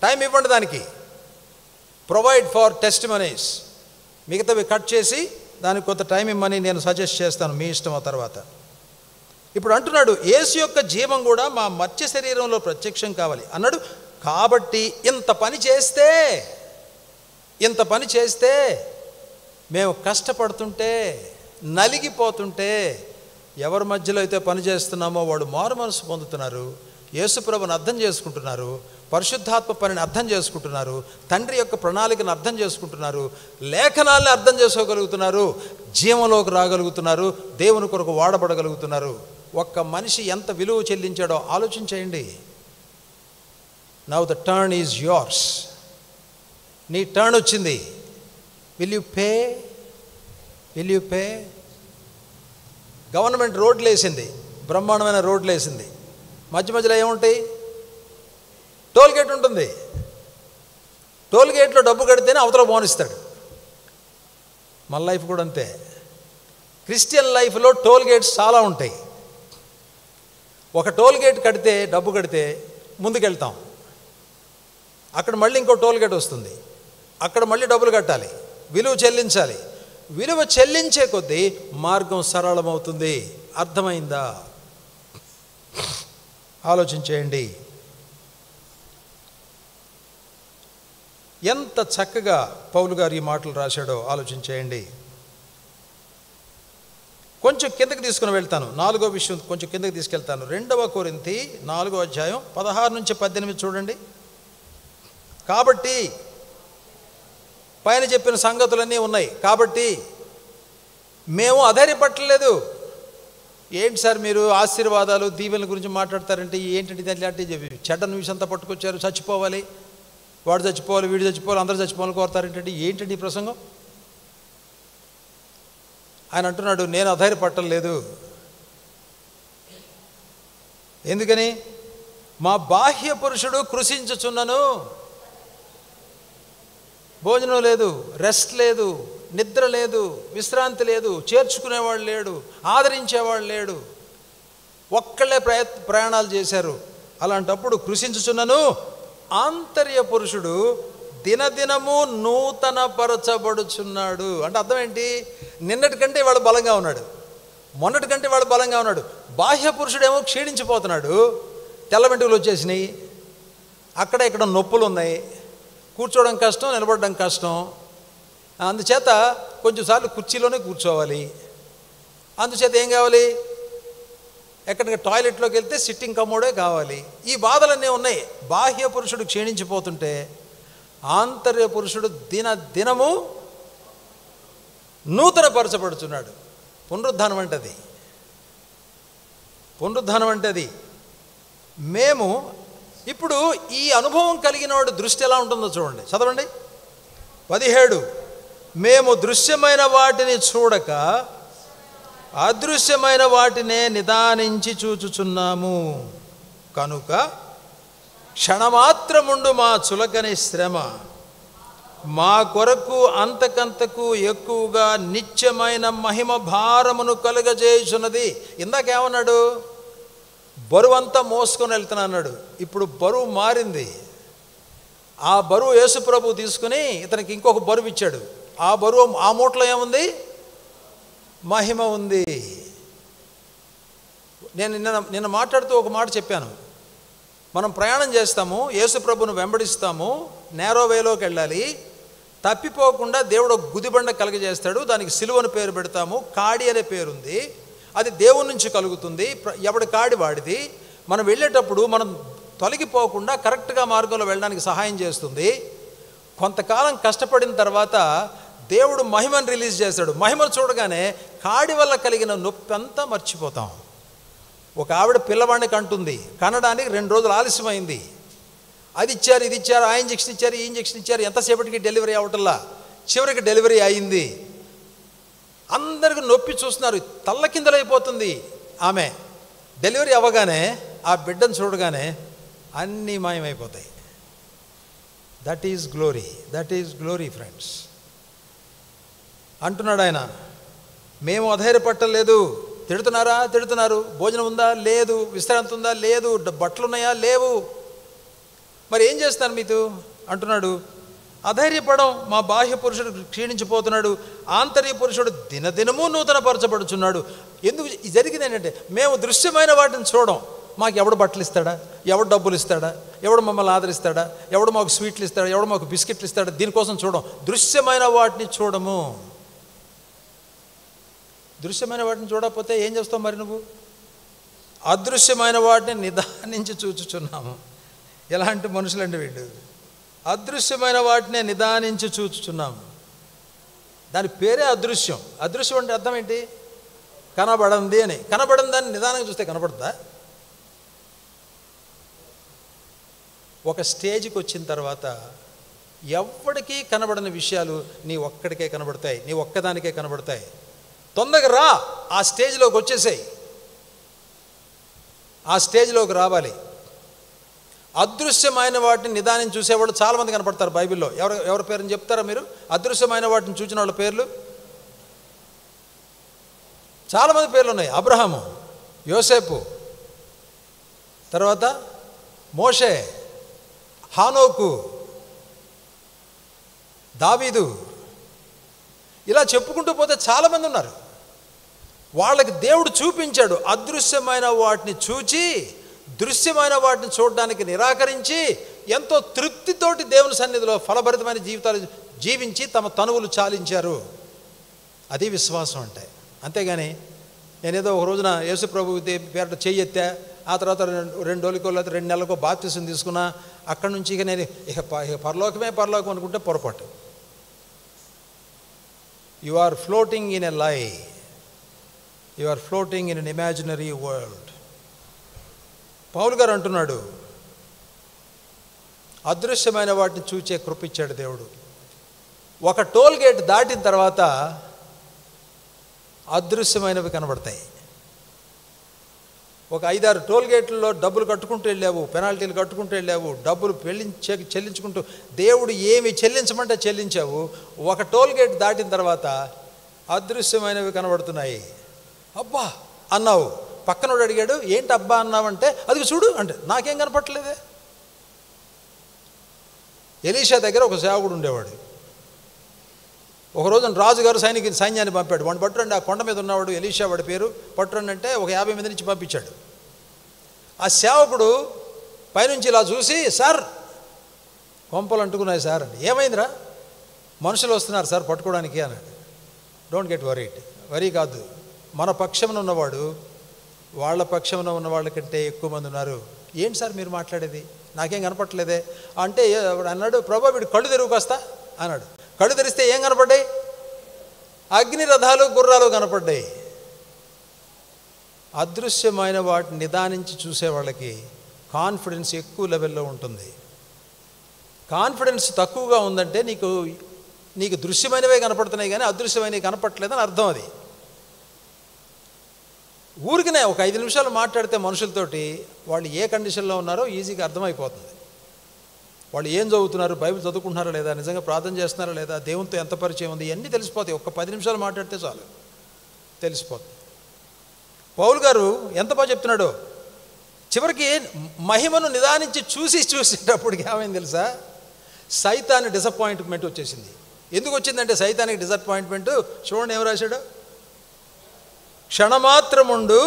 S1: టైం ఇవ్వండి దానికి. Provide for testimonies. మిగతావి కట్ చేసి దానికి కొంత టైం ఇమ్మని నేను సజెస్ట్ చేస్తాను, మీ ఇష్టం. ఆ తర్వాత ఇప్పుడు అంటున్నాడు, యేసు యొక్క జీవం కూడా మా మర్త్య శరీరంలో ప్రత్యక్షం కావాలి అన్నాడు. కాబట్టి ఇంత పని చేస్తే మేము కష్టపడుతుంటే, నలిగిపోతుంటే, ఎవరి మధ్యలో అయితే పని చేస్తున్నామో వాడు మారు మనసు పొందుతున్నారు, యేసుప్రభుని అర్థం చేసుకుంటున్నారు, పరిశుద్ధాత్మ పనిని అర్థం చేసుకుంటున్నారు, తండ్రి యొక్క ప్రణాళికను అర్థం చేసుకుంటున్నారు, లేఖనాల్ని అర్థం చేసుకోగలుగుతున్నారు, జీవంలోకి రాగలుగుతున్నారు, దేవుని కొరకు వాడబడగలుగుతున్నారు. ఒక్క మనిషి ఎంత విలువ చెల్లించాడో ఆలోచించేయండి. Now the turn is yours. నీ టర్న్ వచ్చింది. Will you pay? గవర్నమెంట్ రోడ్లు వేసింది, బ్రహ్మాండమైన రోడ్లు వేసింది. మధ్యలో ఏముంటాయి? టోల్ గేట్ ఉంటుంది. టోల్ గేట్లో డబ్బు కడితేనే అవతల పోనిస్తాడు. మన లైఫ్ కూడా అంతే. క్రిస్టియన్ లైఫ్లో టోల్ గేట్స్ చాలా ఉంటాయి. ఒక టోల్ గేట్ కడితే, డబ్బు కడితే ముందుకెళ్తాం. అక్కడ మళ్ళీ ఇంకో టోల్ గేట్ వస్తుంది, అక్కడ మళ్ళీ డబ్బులు కట్టాలి, విలువ చెల్లించాలి. విలువ చెల్లించే కొద్దీ మార్గం సరళమవుతుంది. అర్థమైందా? ఆలోచించేయండి. ఎంత చక్కగా పౌలు గారు ఈ మాటలు రాశాడో ఆలోచించేయండి. కొంచెం కిందకి తీసుకుని వెళ్తాను. 4వ విషయం కొంచెం కిందకి తీసుకెళ్తాను. 2వ కొరింథీ 4వ అధ్యాయం 16 నుంచి 18 చూడండి. కాబట్టి పైన చెప్పిన సంగతులన్నీ ఉన్నాయి. కాబట్టి మేము అధైర్యపట్టలేదు. ఏంటి సార్ మీరు ఆశీర్వాదాలు దీవెనల గురించి మాట్లాడతారంటే ఏంటంటే ఇలాంటి చెడ్డ న్యూస్ అంతా పట్టుకొచ్చారు. చచ్చిపోవాలి, వాడు చచ్చిపోవాలి, వీడు చచ్చిపోవాలి, అందరూ చచ్చిపోవాలని కోరుతారేంటంటే ఏంటండి ఈ ప్రసంగం? ఆయన అంటున్నాడు, నేను అధైర్యపట్టలేదు. ఎందుకని? మా బాహ్య పురుషుడు కృషించుచున్నను. భోజనం లేదు, రెస్ట్ లేదు, నిద్ర లేదు, విశ్రాంతి లేదు, చేర్చుకునేవాడు లేడు, ఆదరించేవాడు లేడు, ఒక్కళ్ళే ప్రయాణాలు చేశారు. అలాంటప్పుడు కృషించుచున్నను ఆంతర్య పురుషుడు దినదినము నూతన పరచబడుచున్నాడు. అంటే అర్థం ఏంటి? నిన్నటి కంటే వాడు బలంగా ఉన్నాడు, మొన్నటి కంటే వాడు బలంగా ఉన్నాడు. బాహ్య పురుషుడేమో క్షీణించిపోతున్నాడు, తెల్ల వెంట్రుకలు వచ్చేసినాయి, అక్కడ ఇక్కడ నొప్పులు ఉన్నాయి, కూర్చోవడం కష్టం, నిలబడడం కష్టం. అందుచేత కొంచెంసార్లు కుర్చీలోనే కూర్చోవాలి. అందుచేత ఏం కావాలి? ఎక్కడికి టాయిలెట్లోకి వెళ్తే సిట్టింగ్ కమోడే కావాలి. ఈ బాధలన్నీ ఉన్నాయి. బాహ్య పురుషుడు క్షీణించిపోతుంటే ఆంతర్య పురుషుడు దినము నూతన పరచబడుతున్నాడు. పునరుద్ధానం అంటే అది. పునరుద్ధానం అంటే అది. మేము ఇప్పుడు ఈ అనుభవం కలిగిన వాడు దృష్టి ఎలా ఉంటుందో చూడండి, చదవండి 17. మేము దృశ్యమైన వాటిని చూడక అదృశ్యమైన వాటినే నిదానించి చూచుచున్నాము కనుక క్షణమాత్రముండు మా చులకని శ్రమ మా కొరకు అంతకంతకు ఎక్కువగా నిత్యమైన మహిమ భారమును కలుగజేయుచున్నది. ఇందాకేమన్నాడు? బరువంతా మోసుకొని వెళ్తున్నా అన్నాడు. ఇప్పుడు బరువు మారింది. ఆ బరువు యేసు ప్రభు తీసుకుని ఇతనికి ఇంకొక బరువు ఇచ్చాడు. ఆ బరువు, ఆ మూటలో ఏముంది? మహిమ ఉంది. నేను నిన్న మాట్లాడుతూ ఒక మాట చెప్పాను. మనం ప్రయాణం చేస్తాము, యేసు ప్రభును వెంబడిస్తాము, నేరో వేలోకి వెళ్ళాలి. తప్పిపోకుండా దేవుడు ఒక గుదిబండ కలుగజేస్తాడు, దానికి సిలువను పేరు పెడతాము. కాడి అనే పేరుంది, అది దేవుని నుంచి కలుగుతుంది. ఎవడి కాడి వాడిది. మనం వెళ్ళేటప్పుడు మనం తొలగిపోకుండా కరెక్ట్గా మార్గంలో వెళ్ళడానికి సహాయం చేస్తుంది. కొంతకాలం కష్టపడిన తర్వాత దేవుడు మహిమను రిలీజ్ చేస్తాడు. మహిమను చూడగానే కాడి వల్ల కలిగిన నొప్పి అంతా మర్చిపోతాం. ఒక ఆవిడ పిల్లవాడిని కంటుంది, కనడానికి 2 రోజులు ఆలస్యమైంది. అది ఇచ్చారు, ఇది ఇచ్చారు, ఆ ఇంజక్షన్ ఇచ్చారు, ఈ ఇంజక్షన్ ఇచ్చారు, ఎంతసేపటికి డెలివరీ అవటల్లా. చివరికి డెలివరీ అయింది. అందరికి నొప్పి చూస్తున్నారు, తల్లకిందలైపోతుంది ఆమె. డెలివరీ అవ్వగానే ఆ బిడ్డను చూడగానే అన్నీ మాయమైపోతాయి. That is glory, that is glory friends. అంటున్నాడు ఆయన, మేము అధైర్యపట్టలేదు. తిడుతున్నారా? తిడుతున్నారు. భోజనం ఉందా? లేదు. విశ్రాంతి ఉందా? లేదు. బట్టలు ఉన్నాయా? లేవు. మరి ఏం చేస్తారు మీతో అంటున్నాడు. అధైర్యపడం. మా బాహ్య పురుషుడు క్షీణించిపోతున్నాడు, ఆంతర్య పురుషుడు దినదినము నూతన పరచబడుచున్నాడు. ఎందుకు జరిగింది ఏంటంటే, మేము దృశ్యమైన వాటిని చూడం. మాకు ఎవడు బట్టలు ఇస్తాడా, ఎవడు డబ్బులు ఇస్తాడా, ఎవడు మమ్మల్ని ఆదరిస్తాడా, ఎవడు మాకు స్వీట్లు ఇస్తాడా, ఎవడు మాకు బిస్కెట్లు ఇస్తాడా, దీనికోసం చూడం. దృశ్యమైన వాటిని చూడము. దృశ్యమైన వాటిని చూడకపోతే ఏం చేస్తావు మరి నువ్వు? అదృశ్యమైన వాటిని నిదానించి చూచుచున్నాము. ఎలాంటి మనుషులండి వీళ్ళు? అదృశ్యమైన వాటినే నిదానించి చూచుచున్నాము. దాని పేరే అదృశ్యం. అదృశ్యం అంటే అర్థం ఏంటి? కనబడంది అని. కనబడని దాన్ని నిదానంగా చూస్తే కనబడుతుందా? ఒక స్టేజ్కి వచ్చిన తర్వాత ఎవ్వడికి కనబడని విషయాలు నీ ఒక్కడికే కనబడతాయి, నీ ఒక్కదానికే కనబడతాయి. తొందరగా రా, ఆ స్టేజ్లోకి వచ్చేసాయి. ఆ స్టేజ్లోకి రావాలి. అదృశ్యమైన వాటిని నిదానం చూసేవాళ్ళు చాలామంది కనపడతారు బైబిల్లో. ఎవరి పేరుని చెప్తారా మీరు? అదృశ్యమైన వాటిని చూసిన వాళ్ళ పేర్లు చాలామంది పేర్లు ఉన్నాయి. అబ్రహాము, యోసేపు, తర్వాత మోషే, హానోకు, దావీదు, ఇలా చెప్పుకుంటూ పోతే చాలామంది ఉన్నారు. వాళ్ళకి దేవుడు చూపించాడు. అదృశ్యమైన వాటిని చూచి దృశ్యమైన వాటిని చూడడానికి నిరాకరించి ఎంతో తృప్తితోటి దేవుని సన్నిధిలో ఫలభరితమైన జీవితాలు జీవించి తమ తనువులు చాలించారు. అది విశ్వాసం అంటే. అంతేగాని నేనేదో ఒక రోజున యేసు ప్రభు పేరట చెయ్యెత్తా, ఆ తర్వాత 2 రోజులకో లేదా 2 నెలలకో బాప్తిసం తీసుకున్నా, అక్కడి నుంచి ఇక నేను ఇక పరలోకమే పరలోకం అనుకుంటే పొరపాటు. You are floating in a lie, you are floating in an imaginary world. Paul గారు అంటున్నాడు, అదృశ్యమైన వాటిని చూచే కృప ఇచ్చాడు దేవుడు. ఒక టోల్ గేట్ దాటిన తర్వాత అదృశ్యమైనవి కనబడతాయి. ఒక 5-6 టోల్ గేట్లలో డబ్బులు కట్టుకుంటూ వెళ్ళావు, పెనాల్టీలు కట్టుకుంటూ వెళ్ళావు, డబ్బులు చెల్లించుకుంటూ దేవుడు ఏమి చెల్లించమంటే చెల్లించావు. ఒక టోల్ గేట్ దాటిన తర్వాత అదృశ్యమైనవి కనబడుతున్నాయి. అబ్బా అన్నావు. పక్కనోడు అడిగాడు, ఏంటి అబ్బా అన్నావంటే, అది చూడు అంటే, నాకేం కనపడలేదే. ఎలీషా దగ్గర ఒక సేవకుడు ఉండేవాడు. ఒక రోజున రాజుగారు సైన్యాన్ని పంపాడు. వాడిని పట్టురండి, ఆ కొండ మీద ఉన్నవాడు ఎలీషా, వాడి పేరు. పట్టురండి అంటే ఒక 50 మంది నుంచి పంపించాడు. ఆ సేవకుడు పైనుంచి ఇలా చూసి, సార్ కొంపలు అంటుకున్నాయి సార్ అంటే, ఏమైందిరా? మనుషులు వస్తున్నారు సార్ పట్టుకోవడానికి అన్నాడు. Don't get worried. వరీ కాదు, మన పక్షమున ఉన్నవాడు వాళ్ళ పక్షమున ఉన్న వాళ్ళకంటే ఎక్కువ మంది ఉన్నారు. ఏంటి సార్ మీరు మాట్లాడేది, నాకేం కనపట్లేదే అంటే అన్నాడు, ప్రభా వీడు కళ్ళు తెరువుకొస్తా అన్నాడు. కళ్ళు తెరిస్తే ఏం కనపడ్డాయి? అగ్ని రథాలు, గుర్రాలు కనపడ్డాయి. అదృశ్యమైన వాటిని నిదానించి చూసే వాళ్ళకి కాన్ఫిడెన్స్ ఎక్కువ లెవెల్లో ఉంటుంది. కాన్ఫిడెన్స్ తక్కువగా ఉందంటే నీకు దృశ్యమైనవే కనపడుతున్నాయి కానీ అదృశ్యమైనవి కనపడలేదని అర్థం. అది ఊరికనే ఒక 5 నిమిషాలు మాట్లాడితే మనుషులతోటి వాళ్ళు ఏ కండిషన్లో ఉన్నారో ఈజీగా అర్థమైపోతుంది. వాళ్ళు ఏం చదువుతున్నారు, బైబిల్ చదువుకుంటున్నారా లేదా, నిజంగా ప్రార్థన చేస్తున్నారా లేదా, దేవునితో ఎంత పరిచయం ఉంది, ఇవన్నీ తెలిసిపోతాయి. ఒక్క 10 నిమిషాలు మాట్లాడితే చాలు తెలిసిపోతుంది. పౌలు గారు ఎంత బాగా చెప్తున్నాడో, చివరికి మహిమను నిదానించి చూసేటప్పటికి ఏమైంది తెలుసా, సైతాన్ని డిసప్పాయింట్మెంట్ వచ్చేసింది. ఎందుకు వచ్చిందంటే సైతానికి డిసప్పాయింట్మెంట్ చూడండి ఏం రాశాడు, క్షణమాత్రముండు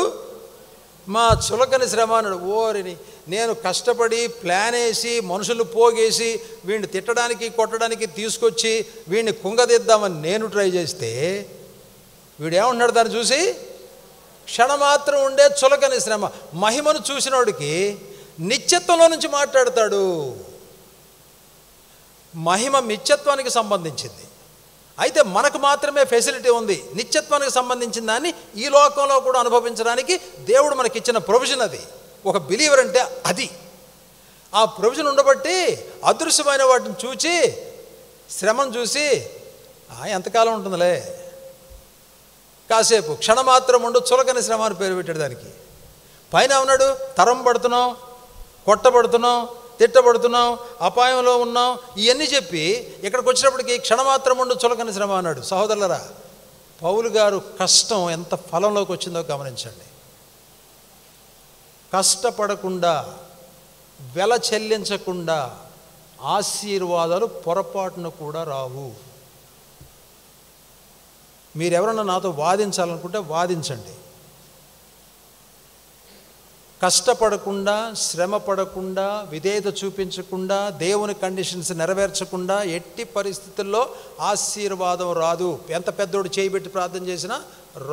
S1: మా చులకని శ్రమ అన్నాడు. ఓరిని నేను కష్టపడి ప్లాన్ వేసి మనుషులు పోగేసి వీడిని తిట్టడానికి కొట్టడానికి తీసుకొచ్చి వీడిని కుంగదిద్దామని నేను ట్రై చేస్తే వీడేమంటున్నాడు దాన్ని చూసి, క్షణమాత్రం ఉండే చులకని శ్రమ. మహిమను చూసినోడికి నిత్యత్వంలో నుంచి మాట్లాడతాడు. మహిమ నిత్యత్వానికి సంబంధించింది. అయితే మనకు మాత్రమే ఫెసిలిటీ ఉంది నిత్యత్వానికి సంబంధించిన దాన్ని ఈ లోకంలో కూడా అనుభవించడానికి దేవుడు మనకిచ్చిన ప్రొవిజన్. అది ఒక బిలీవర్ అంటే అది. ఆ ప్రొవిజన్ ఉండబట్టి అదృశ్యమైన వాటిని చూచి శ్రమను చూసి ఎంతకాలం ఉంటుందిలే, కాసేపు క్షణమాత్రం ఉండు చులకని శ్రమ అని పేరు పెట్టాడు దానికి. పైన ఉన్నాడు తరం పడుతున్నాం, కొట్టబడుతున్నాం, తిట్టబడుతున్నాం, అపాయంలో ఉన్నాం, ఇవన్నీ చెప్పి ఇక్కడికి వచ్చినప్పటికీ క్షణమాత్రం ఉండు చులకని శ్రమ అన్నాడు. సహోదరులరా, పౌలు గారు కష్టం ఎంత ఫలంలోకి వచ్చిందో గమనించండి. కష్టపడకుండా, వెల చెల్లించకుండా ఆశీర్వాదాలు పొరపాటున కూడా రావు. మీరెవరన్నా నాతో వాదించాలనుకుంటే వాదించండి. కష్టపడకుండా, శ్రమ పడకుండా, విధేయత చూపించకుండా, దేవుని కండిషన్స్ నెరవేర్చకుండా ఎట్టి పరిస్థితుల్లో ఆశీర్వాదం రాదు. ఎంత పెద్దోడు చేయి పెట్టి ప్రార్థన చేసినా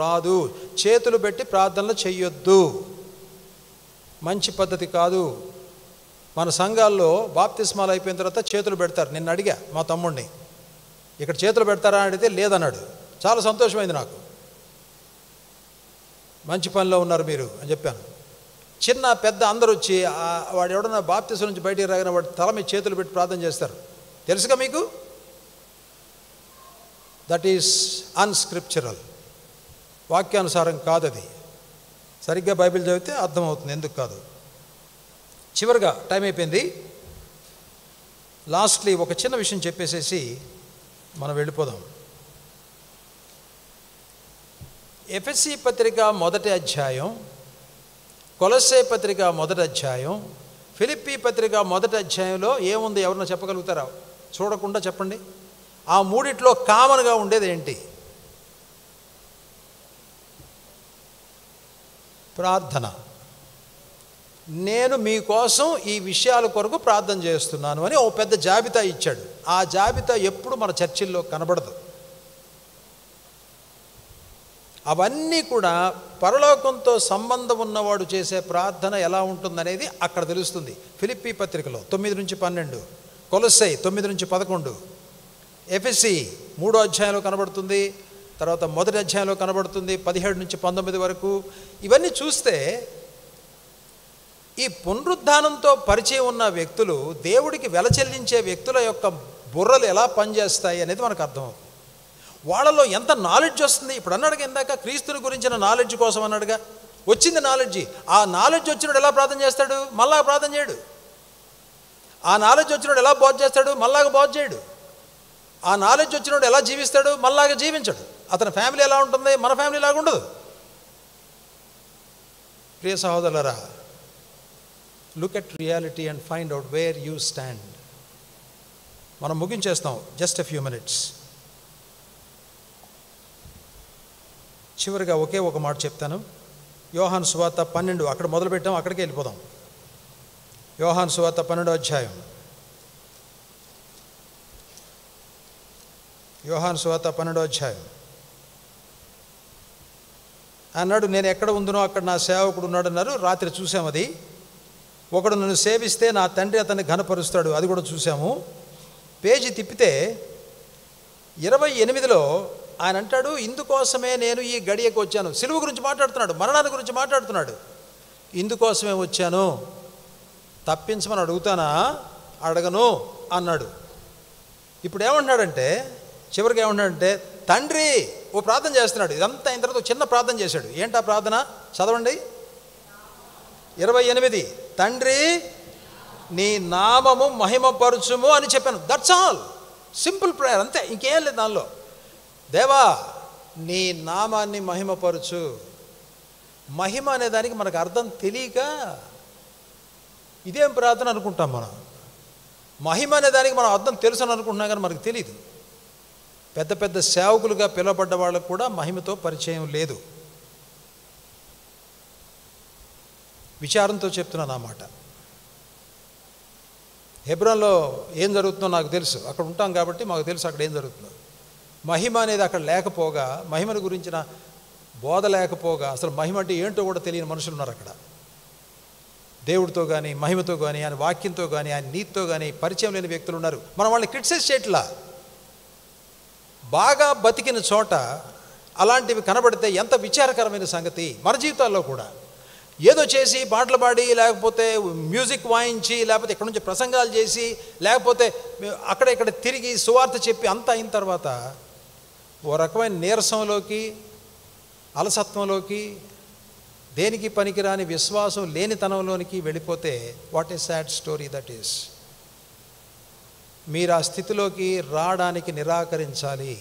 S1: రాదు. చేతులు పెట్టి ప్రార్థనలు చెయ్యొద్దు, మంచి పద్ధతి కాదు. మన సంఘాల్లో బాప్తిస్మాలు అయిపోయిన తర్వాత చేతులు పెడతారు. నిన్న అడిగా మా తమ్ముడిని, ఇక్కడ చేతులు పెడతారా అని అడిగితే లేదన్నాడు. చాలా సంతోషమైంది నాకు. మంచి పనిలో ఉన్నారు మీరు అని చెప్పాను. చిన్న పెద్ద అందరూ వచ్చి వాడు ఎవడన్నా బాప్తిసం నుంచి బయటికి రాగానే వాడు తల మీద చేతులు పెట్టి ప్రార్థన చేస్తారు. తెలుసుగా మీకు? దట్ ఈస్ అన్స్క్రిప్చరల్, వాక్యానుసారం కాదు. అది సరిగ్గా బైబిల్ చదివితే అర్థమవుతుంది ఎందుకు కాదు. చివరిగా టైం అయిపోయింది. లాస్ట్లీ ఒక చిన్న విషయం చెప్పేసేసి మనం వెళ్ళిపోదాం. ఎఫెసీ పత్రిక 1వ అధ్యాయం, కొలస్సే పత్రిక 1వ అధ్యాయం, ఫిలిప్పీ పత్రిక 1వ అధ్యాయంలో ఏముంది ఎవరన్నా చెప్పగలుగుతారా? చూడకుండా చెప్పండి. ఆ మూడిట్లో కామన్గా ఉండేది ఏంటి? ప్రార్థన. నేను మీకోసం ఈ విషయాల కొరకు ప్రార్థన చేస్తున్నాను అని ఓ పెద్ద జాబితా ఇచ్చాడు. ఆ జాబితా ఎప్పుడు మన చర్చిల్లో కనబడదు. అవన్నీ కూడా పరలోకంతో సంబంధం ఉన్నవాడు చేసే ప్రార్థన ఎలా ఉంటుందనేది అక్కడ తెలుస్తుంది. ఫిలిప్పీ పత్రికలో 9-12, కొలస్సై 9-11, ఎఫెసీ 3వ అధ్యాయంలో కనబడుతుంది, తర్వాత 1వ అధ్యాయంలో కనబడుతుంది 17-19 వరకు. ఇవన్నీ చూస్తే ఈ పునరుద్ధానంతో పరిచయం ఉన్న వ్యక్తులు, దేవుడికి వెల చెల్లించే వ్యక్తుల యొక్క బుర్రలు ఎలా పనిచేస్తాయి అనేది మనకు అర్థమవుతుంది. వాళ్ళలో ఎంత నాలెడ్జ్ వస్తుంది. ఇప్పుడు అన్నాడుగా ఇందాక, క్రీస్తుని గురించిన నాలెడ్జ్ కోసం అన్నాడుగా, వచ్చింది నాలెడ్జి. ఆ నాలెడ్జ్ వచ్చినప్పుడు ఎలా ప్రార్థన చేస్తాడు? మళ్ళా ప్రార్థన చేయడు. ఆ నాలెడ్జ్ వచ్చినప్పుడు ఎలా బోధ చేస్తాడు? మళ్ళాగా బోధ చేయడు. ఆ నాలెడ్జ్ వచ్చినప్పుడు ఎలా జీవిస్తాడు? మళ్ళాగా జీవించడు. అతని ఫ్యామిలీ ఎలా ఉంటుంది? మన ఫ్యామిలీ లాగా ఉండదు. ప్రియ సహోదరులారా, look at reality and find out where you stand. మనం ముగించేస్తాం, జస్ట్ ఎ ఫ్యూ మినిట్స్. చివరిగా ఒకే ఒక మాట చెప్తాను. యోహాను సువార్త 12, అక్కడ మొదలుపెట్టాం, అక్కడికి వెళ్ళిపోదాం. యోహాను సువార్త 12వ అధ్యాయం. యోహాను సువార్త 12వ అధ్యాయం. అన్నాడు, నేను ఎక్కడ ఉందునో అక్కడ నా సేవకుడు ఉన్నాడు అన్నారు. రాత్రి చూసాము అది. ఒకడు నన్ను సేవిస్తే నా తండ్రి అతన్ని ఘనపరుస్తాడు, అది కూడా చూసాము. పేజీ తిప్పితే 28లో ఆయన అంటాడు, ఇందుకోసమే నేను ఈ గడియకు వచ్చాను. సిలువ గురించి మాట్లాడుతున్నాడు, మరణాన్ని గురించి మాట్లాడుతున్నాడు. ఇందుకోసమే వచ్చాను, తప్పించమని అడుగుతానా? అడగను అన్నాడు. ఇప్పుడు ఏమంటున్నాడంటే, చివరికి ఏమంటున్నాడంటే, తండ్రి, ఓ ప్రార్థన చేస్తున్నాడు. ఇదంతా అయిన తర్వాత చిన్న ప్రార్థన చేశాడు. ఏంటా ప్రార్థన? చదవండి 28. తండ్రి, నీ నామము మహిమపరచుము అని చెప్పాను. That's all. సింపుల్ ప్రేయర్, అంతే, ఇంకేం లేదు దానిలో. దేవా, నీ నామాన్ని మహిమపరచు. మహిమ అనే దానికి మనకు అర్థం తెలియక ఇదేం ప్రార్థన అనుకుంటాం మనం. మహిమ అనే దానికి మనం అర్థం తెలుసు అని అనుకుంటున్నాం, కానీ మనకు తెలియదు. పెద్ద పెద్ద సేవకులుగా పిలువబడ్డ వాళ్ళకు కూడా మహిమతో పరిచయం లేదు. విచారంతో చెప్తున్నాను అన్నమాట. హెబ్రోన్లో ఏం జరుగుతుందో నాకు తెలుసు, అక్కడ ఉంటాం కాబట్టి మాకు తెలుసు అక్కడ ఏం జరుగుతుందో. మహిమ అనేది అక్కడ లేకపోగా, మహిమను గురించిన బోధ లేకపోగా, అసలు మహిమ అంటే ఏంటో కూడా తెలియని మనుషులు ఉన్నారు అక్కడ. దేవుడితో కానీ, మహిమతో కానీ, ఆయన వాక్యంతో కానీ, ఆయన నీతితో కానీ పరిచయం లేని వ్యక్తులు ఉన్నారు. మనం వాళ్ళని క్రిటిసైజ్ చేయట్లా. బాగా బతికిన చోట అలాంటివి కనబడితే ఎంత విచారకరమైన సంగతి. మన జీవితాల్లో కూడా ఏదో చేసి, పాటలు పాడి, లేకపోతే మ్యూజిక్ వాయించి, లేకపోతే ఇక్కడ నుంచి ప్రసంగాలు చేసి, లేకపోతే అక్కడ ఇక్కడ తిరిగి సువార్త చెప్పి అంతా అయిన తర్వాత ఓ రకమైన నీరసంలోకి, అలసత్వంలోకి, దేనికి పనికిరాని విశ్వాసం లేనితనంలోనికి వెళ్ళిపోతే what a sad story that is. మీరు ఆ స్థితిలోకి రావడానికి నిరాకరించాలి.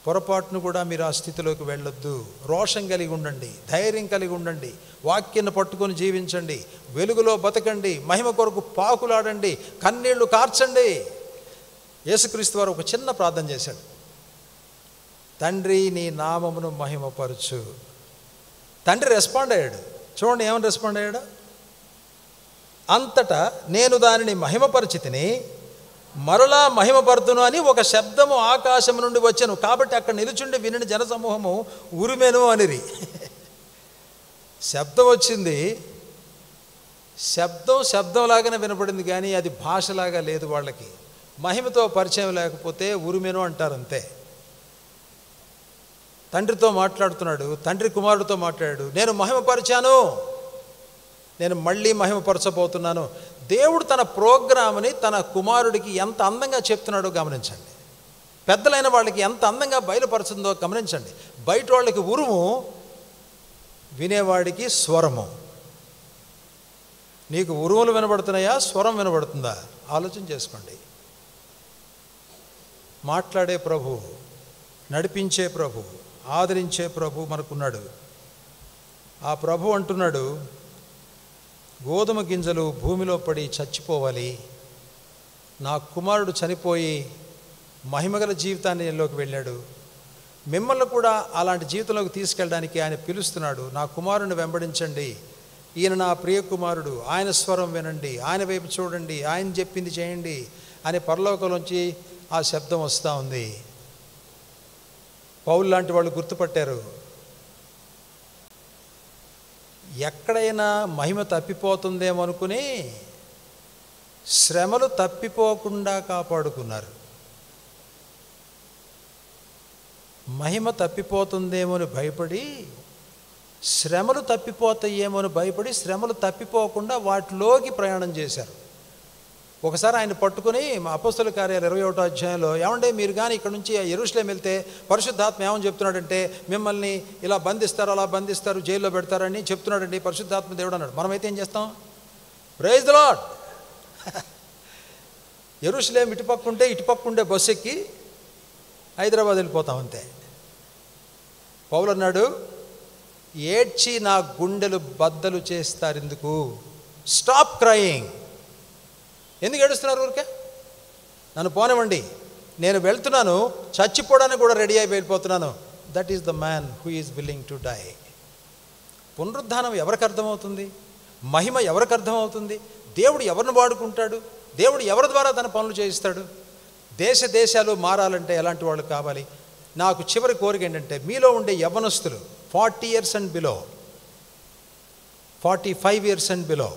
S1: పొరపాటును కూడా మీరు ఆ స్థితిలోకి వెళ్ళొద్దు. రోషం కలిగి ఉండండి, ధైర్యం కలిగి ఉండండి, వాక్యాన్ని పట్టుకొని జీవించండి, వెలుగులో బతకండి, మహిమ కొరకు పాకులాడండి, కన్నీళ్లు కార్చండి. యేసుక్రీస్తు వారు ఒక చిన్న ప్రార్థన చేశాడు. తండ్రి, నీ నామమును మహిమపరచు. తండ్రి రెస్పాండ్ అయ్యాడు. చూడండి ఏమని రెస్పాండ్ అయ్యాడు. అంతటా నేను దానిని మహిమపరిచితిని, మరలా మహిమపరుతును అని ఒక శబ్దము ఆకాశం నుండి వచ్చెను. కాబట్టి అక్కడ నిలుచుండి వినిన జనసమూహము ఉరిమెను అనిరి. శబ్దం వచ్చింది, శబ్దంలాగానే వినపడింది, కానీ అది భాషలాగా లేదు వాళ్ళకి. మహిమతో పరిచయం లేకపోతే ఉరిమెను అంటారు అంతే. తండ్రితో మాట్లాడుతున్నాడు, తండ్రి కుమారుడితో మాట్లాడాడు. నేను మహిమపరిచాను, నేను మళ్ళీ మహిమపరచబోతున్నాను. దేవుడు తన ప్రోగ్రామ్ని తన కుమారుడికి ఎంత అందంగా చెప్తున్నాడో గమనించండి. పెద్దలైన వాళ్ళకి ఎంత అందంగా బయలుపరుస్తుందో గమనించండి. బయట వాళ్ళకి ఉరుము, వినేవాడికి స్వరము. నీకు ఉరుములు వినబడుతున్నాయా, స్వరం వినబడుతుందా? ఆలోచన చేసుకోండి. మాట్లాడే ప్రభు, నడిపించే ప్రభు, ఆదరించే ప్రభు మనకున్నాడు. ఆ ప్రభు అంటున్నాడు, గోధుమ గింజలు భూమిలో పడి చచ్చిపోవాలి, నా కుమారుడు చనిపోయి మహిమగల జీవితాన్ని ఎల్లోకి వెళ్ళాడు, మిమ్మల్ని కూడా అలాంటి జీవితంలోకి తీసుకెళ్ళడానికి ఆయన పిలుస్తున్నాడు. నా కుమారుని వెంబడించండి, ఈయన నా ప్రియ కుమారుడు, ఆయన స్వరం వినండి, ఆయన వైపు చూడండి, ఆయన చెప్పింది చేయండి అని పరలోకంలోంచి ఆ శబ్దం వస్తూ ఉంది. పౌలు లాంటి వాళ్ళు గుర్తుపట్టారు. ఎక్కడైనా మహిమ తప్పిపోతుందేమో అనుకుని శ్రమలు తప్పిపోకుండా కాపాడుకున్నారు. మహిమ తప్పిపోతుందేమో అని భయపడి, శ్రమలు తప్పిపోతాయేమో అని భయపడి, శ్రమలు తప్పిపోకుండా వాటిలోకి ప్రయాణం చేశారు. ఒకసారి ఆయన పట్టుకుని అపోస్తలుల కార్యాలు 21వ అధ్యాయంలో, ఏమంటే మీరు కానీ ఇక్కడ నుంచి యెరూషలేం వెళ్తే పరిశుద్ధాత్మ ఏమని చెప్తున్నాడంటే, మిమ్మల్ని ఇలా బంధిస్తారు, అలా బంధిస్తారు, జైల్లో పెడతారని చెప్తున్నాడండి పరిశుద్ధాత్మ దేవుడు అన్నాడు. మనమైతే ఏం చేస్తాం? Praise the lord. యెరూషలేం ఇటుపక్క ఉంటే ఇటుపక్క ఉండే బస్సు ఎక్కి హైదరాబాద్ వెళ్ళిపోతాం అంతే. పౌలు అన్నాడు, ఏడ్చి నా గుండెలు బద్దలు చేస్తారు ఎందుకు? Stop crying. ఎందుకు ఏడుస్తున్నారు ఊరికే? నన్ను పోనివ్వండి, నేను వెళ్తున్నాను, చచ్చిపోవడానికి కూడా రెడీ అయి వెళ్ళిపోతున్నాను. That is the man who is willing to die. పునరుద్ధానం ఎవరికి అర్థమవుతుంది? మహిమ ఎవరికి అర్థమవుతుంది? దేవుడు ఎవరిని వాడుకుంటాడు? దేవుడు ఎవరి ద్వారా తన పనులు చేయిస్తాడు? దేశాలు మారాలంటే ఎలాంటి వాళ్ళు కావాలి? నాకు చివరి కోరిక ఏంటంటే, మీలో ఉండే యవ్వనస్తులు 40 years and below, 45 years and below,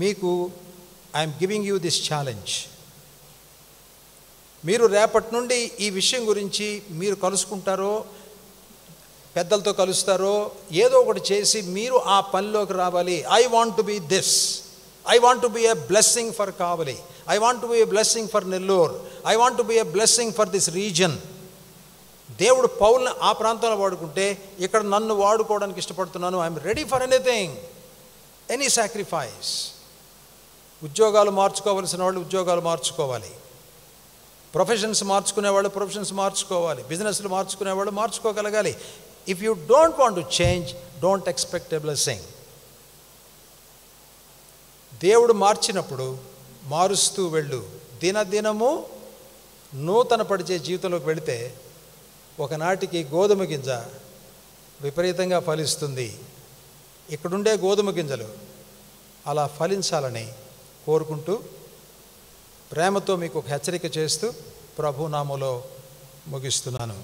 S1: మీకు I'm giving you this challenge. మీరు రేపటి నుండి ఈ విషయం గురించి మీరు కలుసుకుంటారో, పెద్దలతో కలుస్తారో, ఏదో ఒకటి చేసి మీరు ఆ పనిలోకి రావాలి. I want to be this. I want to be a blessing for Kavali. I want to be a blessing for Nellore. I want to be a blessing for this region. దేవుడు పౌల్ని ఆ ప్రాంతంలో వాడుకుంటే, ఇక్కడ నన్ను వాడుకోవడానికి ఇష్టపడుతున్నాను. I'm ready for anything, any sacrifice. ఉద్యోగాలు మార్చుకోవాల్సిన వాళ్ళు ఉద్యోగాలు మార్చుకోవాలి, ప్రొఫెషన్స్ మార్చుకునే వాళ్ళు ప్రొఫెషన్స్ మార్చుకోవాలి, బిజినెస్లు మార్చుకునే వాళ్ళు మార్చుకోగలగాలి. If you don't want to change, don't expect a blessing. దేవుడు మార్చినప్పుడు మారుస్తూ వెళ్ళు. దినదినము నూతన పరిచే జీవితంలోకి వెళితే ఒకనాటికి గోధుమ గింజ విపరీతంగా ఫలిస్తుంది. ఇక్కడుండే గోధుమ గింజలు అలా ఫలించాలని కోరుకుంటూ, ప్రేమతో మీకు ఒక హెచ్చరిక చేస్తూ ప్రభునామములో ముగిస్తున్నాను.